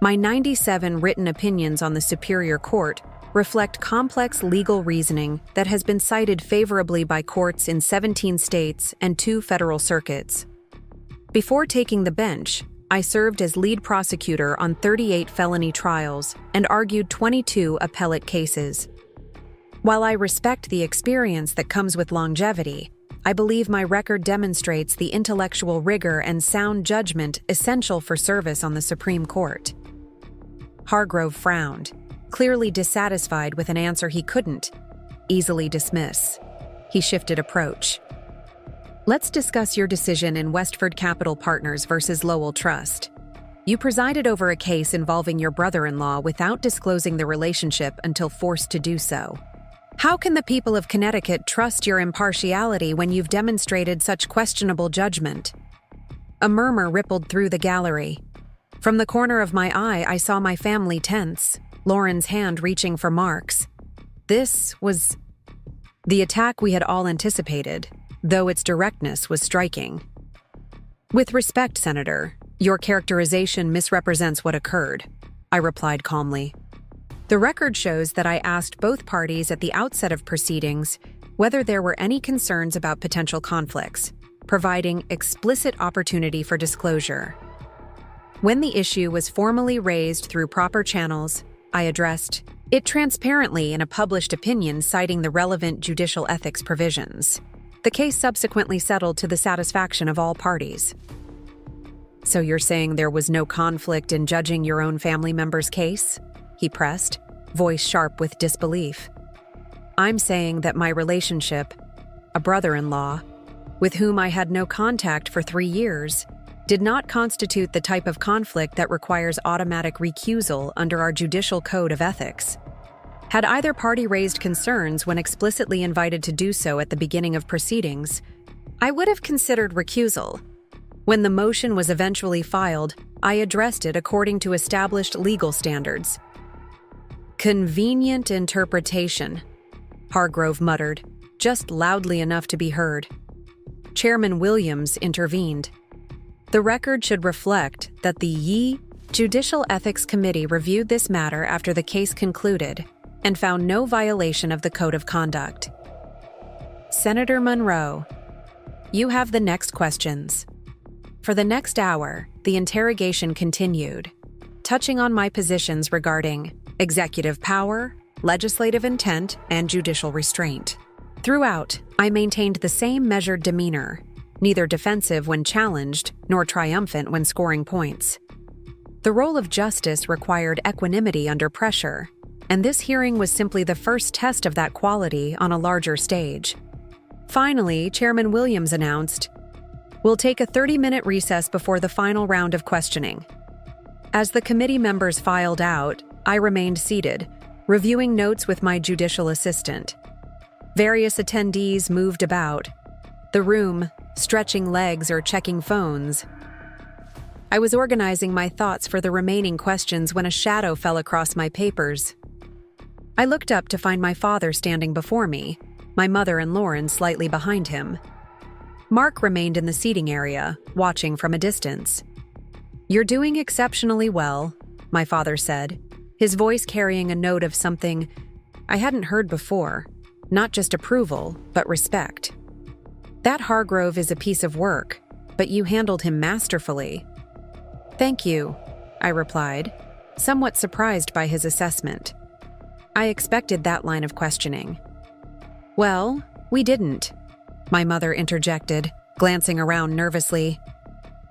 My 97 written opinions on the Superior Court reflect complex legal reasoning that has been cited favorably by courts in 17 states and 2 federal circuits. Before taking the bench, I served as lead prosecutor on 38 felony trials and argued 22 appellate cases. While I respect the experience that comes with longevity, I believe my record demonstrates the intellectual rigor and sound judgment essential for service on the Supreme Court. Hargrove frowned, clearly dissatisfied with an answer he couldn't easily dismiss. He shifted approach. Let's discuss your decision in Westford Capital Partners versus Lowell Trust. You presided over a case involving your brother-in-law without disclosing the relationship until forced to do so. How can the people of Connecticut trust your impartiality when you've demonstrated such questionable judgment? A murmur rippled through the gallery. From the corner of my eye, I saw my family tense, Lauren's hand reaching for Mark's. This was the attack we had all anticipated, though its directness was striking. With respect, Senator, your characterization misrepresents what occurred, I replied calmly. The record shows that I asked both parties at the outset of proceedings whether there were any concerns about potential conflicts, providing explicit opportunity for disclosure. When the issue was formally raised through proper channels, I addressed it transparently in a published opinion citing the relevant judicial ethics provisions. The case subsequently settled to the satisfaction of all parties. So you're saying there was no conflict in judging your own family member's case? He pressed, voice sharp with disbelief. I'm saying that my relationship, a brother-in-law, with whom I had no contact for 3 years, did not constitute the type of conflict that requires automatic recusal under our judicial code of ethics. Had either party raised concerns when explicitly invited to do so at the beginning of proceedings, I would have considered recusal. When the motion was eventually filed, I addressed it according to established legal standards. Convenient interpretation, Hargrove muttered, just loudly enough to be heard. Chairman Williams intervened. The record should reflect that the Judicial Ethics Committee reviewed this matter after the case concluded and found no violation of the Code of Conduct. Senator Monroe, you have the next questions. For the next hour, the interrogation continued, touching on my positions regarding executive power, legislative intent, and judicial restraint. Throughout, I maintained the same measured demeanor, neither defensive when challenged nor triumphant when scoring points. The role of justice required equanimity under pressure, and this hearing was simply the first test of that quality on a larger stage. Finally, Chairman Williams announced, "We'll take a 30-minute recess before the final round of questioning." As the committee members filed out, I remained seated, reviewing notes with my judicial assistant. Various attendees moved about the room, stretching legs or checking phones. I was organizing my thoughts for the remaining questions when a shadow fell across my papers. I looked up to find my father standing before me, my mother and Lauren slightly behind him. Mark remained in the seating area, watching from a distance. "You're doing exceptionally well," my father said, his voice carrying a note of something I hadn't heard before, not just approval, but respect. "That Hargrove is a piece of work, but you handled him masterfully." "Thank you," I replied, somewhat surprised by his assessment. I expected that line of questioning. "Well, we didn't," my mother interjected, glancing around nervously.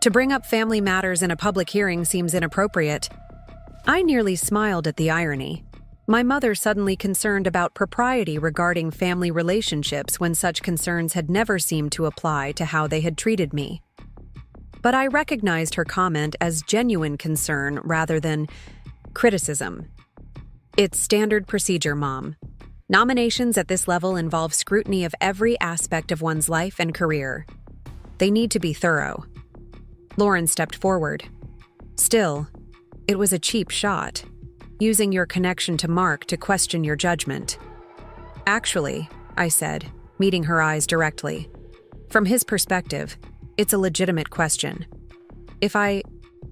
"To bring up family matters in a public hearing seems inappropriate." I nearly smiled at the irony. My mother suddenly concerned about propriety regarding family relationships when such concerns had never seemed to apply to how they had treated me. But I recognized her comment as genuine concern rather than criticism. "It's standard procedure, Mom. Nominations at this level involve scrutiny of every aspect of one's life and career. They need to be thorough." Lauren stepped forward. Still, it was a cheap shot, using your connection to Mark to question your judgment. Actually, I said, meeting her eyes directly. From his perspective, it's a legitimate question. If I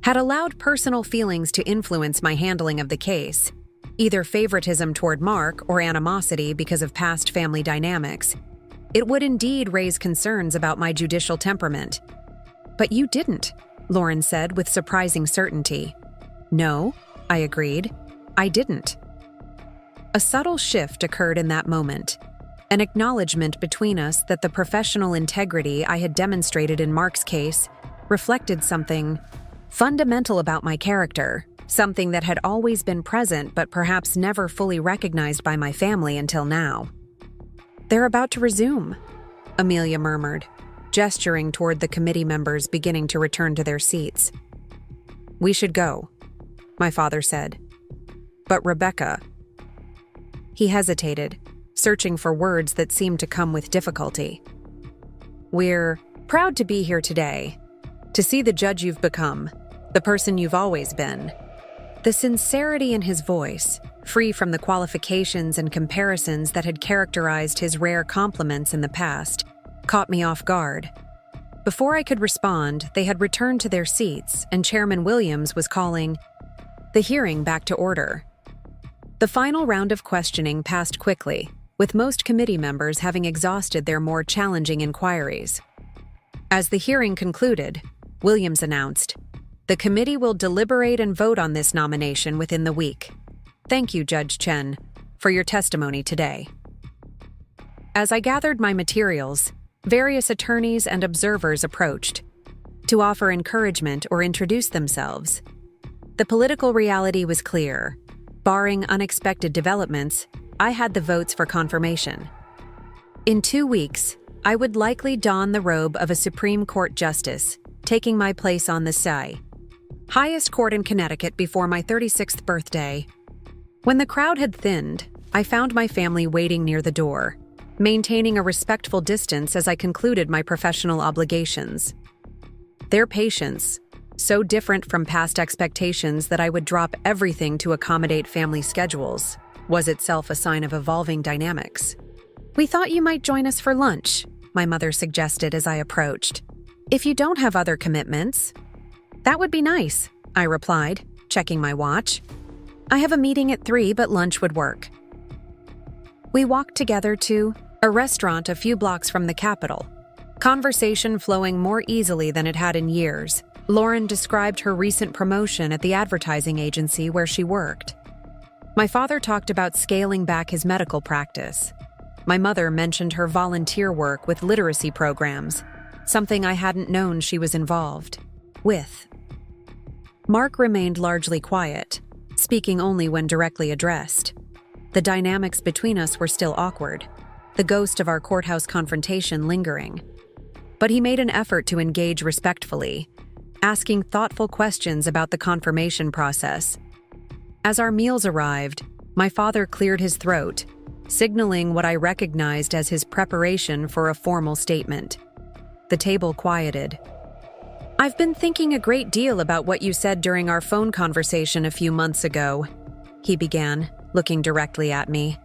had allowed personal feelings to influence my handling of the case, either favoritism toward Mark or animosity because of past family dynamics, it would indeed raise concerns about my judicial temperament. But you didn't, Lauren said with surprising certainty. No, I agreed. I didn't. A subtle shift occurred in that moment, an acknowledgement between us that the professional integrity I had demonstrated in Mark's case reflected something fundamental about my character, something that had always been present but perhaps never fully recognized by my family until now. "They're about to resume," Amelia murmured, gesturing toward the committee members beginning to return to their seats. "We should go," my father said. "But Rebecca..." He hesitated, searching for words that seemed to come with difficulty. "We're proud to be here today, to see the judge you've become, the person you've always been." The sincerity in his voice, free from the qualifications and comparisons that had characterized his rare compliments in the past, caught me off guard. Before I could respond, they had returned to their seats, and Chairman Williams was calling the hearing back to order. The final round of questioning passed quickly, with most committee members having exhausted their more challenging inquiries. As the hearing concluded, Williams announced, "The committee will deliberate and vote on this nomination within the week. Thank you, Judge Chen, for your testimony today." As I gathered my materials, various attorneys and observers approached to offer encouragement or introduce themselves. The political reality was clear. Barring unexpected developments, I had the votes for confirmation. In 2 weeks, I would likely don the robe of a Supreme Court justice, taking my place on the highest court in Connecticut before my 36th birthday. When the crowd had thinned, I found my family waiting near the door, maintaining a respectful distance as I concluded my professional obligations. Their patience, so different from past expectations that I would drop everything to accommodate family schedules, was itself a sign of evolving dynamics. "We thought you might join us for lunch," my mother suggested as I approached. "If you don't have other commitments." "That would be nice," I replied, checking my watch. "I have a meeting at 3, but lunch would work." We walked together to a restaurant a few blocks from the Capitol, conversation flowing more easily than it had in years. Lauren described her recent promotion at the advertising agency where she worked. My father talked about scaling back his medical practice. My mother mentioned her volunteer work with literacy programs, something I hadn't known she was involved with. Mark remained largely quiet, speaking only when directly addressed. The dynamics between us were still awkward, the ghost of our courthouse confrontation lingering. But he made an effort to engage respectfully, asking thoughtful questions about the confirmation process. As our meals arrived, my father cleared his throat, signaling what I recognized as his preparation for a formal statement. The table quieted. "I've been thinking a great deal about what you said during our phone conversation a few months ago," he began, looking directly at me.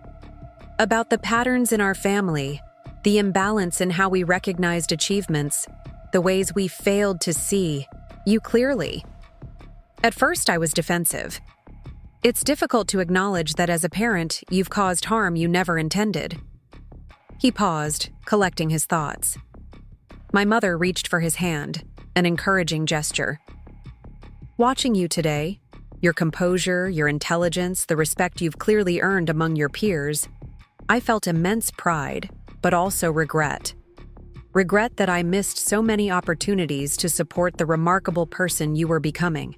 "About the patterns in our family, the imbalance in how we recognized achievements, the ways we failed to see you clearly." At first, I was defensive. It's difficult to acknowledge that as a parent, you've caused harm you never intended. He paused, collecting his thoughts. My mother reached for his hand, an encouraging gesture. "Watching you today, your composure, your intelligence, the respect you've clearly earned among your peers, I felt immense pride, but also regret. Regret that I missed so many opportunities to support the remarkable person you were becoming.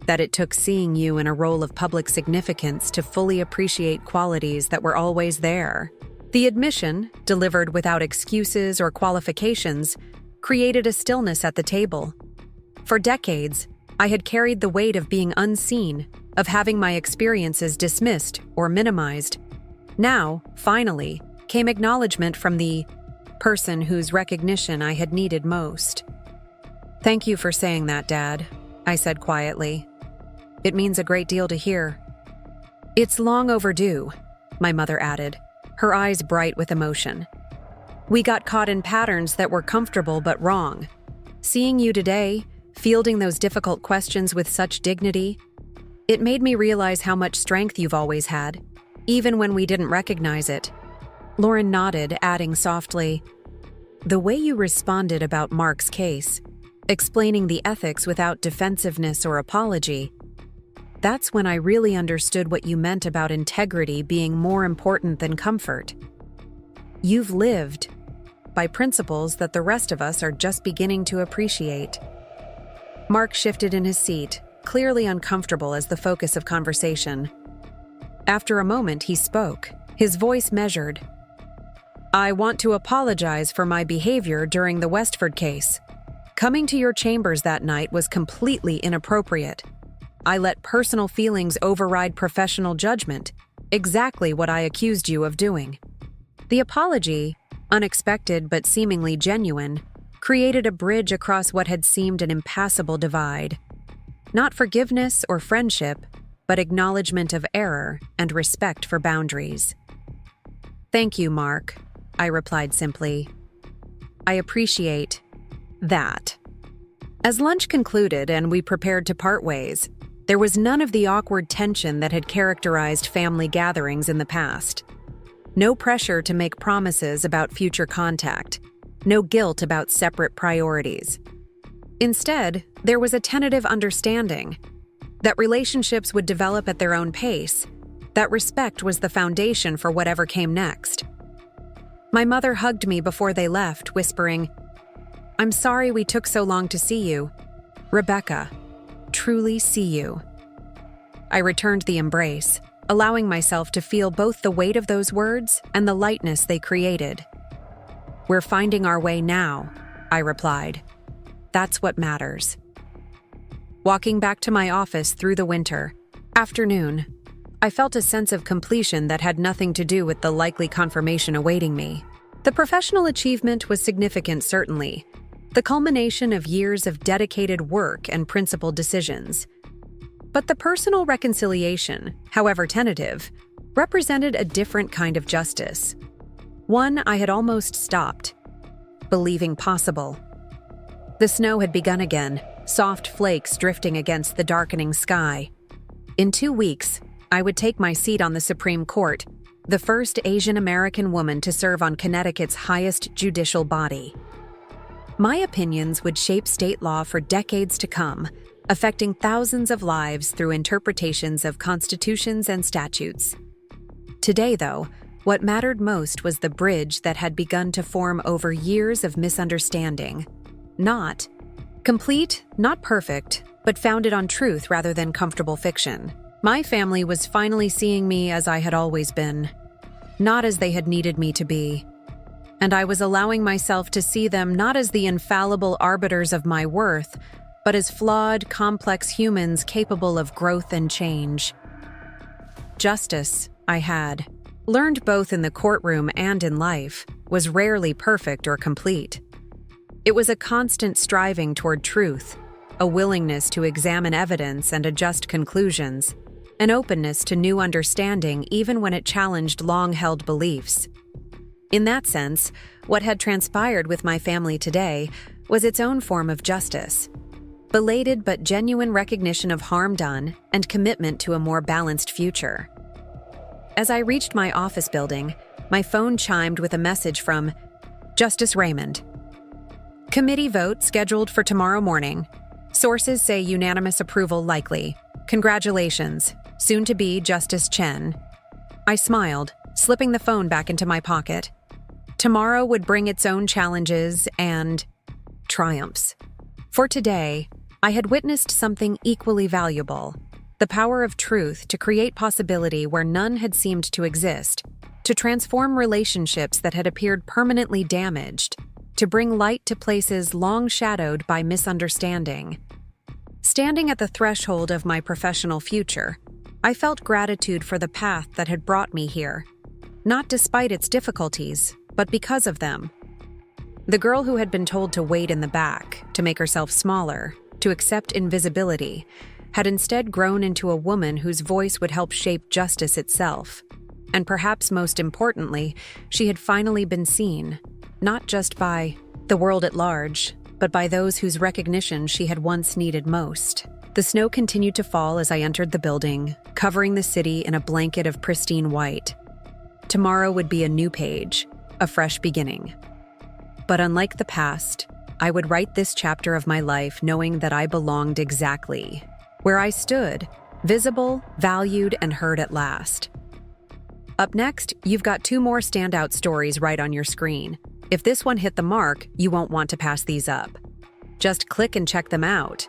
That it took seeing you in a role of public significance to fully appreciate qualities that were always there." The admission, delivered without excuses or qualifications, created a stillness at the table. For decades, I had carried the weight of being unseen, of having my experiences dismissed or minimized. Now, finally, came acknowledgement from the person whose recognition I had needed most. "Thank you for saying that, Dad," I said quietly. It means a great deal to hear. It's long overdue, my mother added, her eyes bright with emotion. We got caught in patterns that were comfortable but wrong. Seeing you today, fielding those difficult questions with such dignity, it made me realize how much strength you've always had, even when we didn't recognize it. Lauren nodded, adding softly, the way you responded about Mark's case, explaining the ethics without defensiveness or apology, that's when I really understood what you meant about integrity being more important than comfort. You've lived by principles that the rest of us are just beginning to appreciate. Mark shifted in his seat, clearly uncomfortable as the focus of conversation. After a moment, he spoke, his voice measured. I want to apologize for my behavior during the Westford case. Coming to your chambers that night was completely inappropriate. I let personal feelings override professional judgment, exactly what I accused you of doing. The apology, unexpected but seemingly genuine, created a bridge across what had seemed an impassable divide. Not forgiveness or friendship, but acknowledgement of error and respect for boundaries. Thank you, Mark, I replied simply. I appreciate that. As lunch concluded and we prepared to part ways, there was none of the awkward tension that had characterized family gatherings in the past. No pressure to make promises about future contact. No guilt about separate priorities. Instead, there was a tentative understanding that relationships would develop at their own pace, that respect was the foundation for whatever came next. My mother hugged me before they left, whispering, I'm sorry we took so long to see you. Rebecca, truly see you. I returned the embrace, allowing myself to feel both the weight of those words and the lightness they created. We're finding our way now, I replied. That's what matters. Walking back to my office through the winter afternoon, I felt a sense of completion that had nothing to do with the likely confirmation awaiting me. The professional achievement was significant, certainly, the culmination of years of dedicated work and principled decisions. But the personal reconciliation, however tentative, represented a different kind of justice. One I had almost stopped believing possible. The snow had begun again, soft flakes drifting against the darkening sky. In 2 weeks, I would take my seat on the Supreme Court, the first Asian American woman to serve on Connecticut's highest judicial body. My opinions would shape state law for decades to come, affecting thousands of lives through interpretations of constitutions and statutes. Today, though, what mattered most was the bridge that had begun to form over years of misunderstanding. Not complete, not perfect, but founded on truth rather than comfortable fiction. My family was finally seeing me as I had always been, not as they had needed me to be. And I was allowing myself to see them not as the infallible arbiters of my worth, but as flawed, complex humans capable of growth and change. Justice, I had, learned both in the courtroom and in life, was rarely perfect or complete. It was a constant striving toward truth, a willingness to examine evidence and adjust conclusions, an openness to new understanding even when it challenged long-held beliefs. In that sense, what had transpired with my family today was its own form of justice. Belated but genuine recognition of harm done and commitment to a more balanced future. As I reached my office building, my phone chimed with a message from Justice Raymond. Committee vote scheduled for tomorrow morning. Sources say unanimous approval likely. Congratulations. Soon to be Justice Chen. I smiled, slipping the phone back into my pocket. Tomorrow would bring its own challenges and triumphs. For today, I had witnessed something equally valuable. The power of truth to create possibility where none had seemed to exist, to transform relationships that had appeared permanently damaged, to bring light to places long shadowed by misunderstanding. Standing at the threshold of my professional future, I felt gratitude for the path that had brought me here, not despite its difficulties, but because of them. The girl who had been told to wait in the back, to make herself smaller, to accept invisibility, had instead grown into a woman whose voice would help shape justice itself. And perhaps most importantly, she had finally been seen, not just by the world at large, but by those whose recognition she had once needed most. The snow continued to fall as I entered the building, covering the city in a blanket of pristine white. Tomorrow would be a new page, a fresh beginning. But unlike the past, I would write this chapter of my life knowing that I belonged exactly where I stood, visible, valued, and heard at last. Up next, you've got 2 more standout stories right on your screen. If this one hit the mark, you won't want to pass these up. Just click and check them out.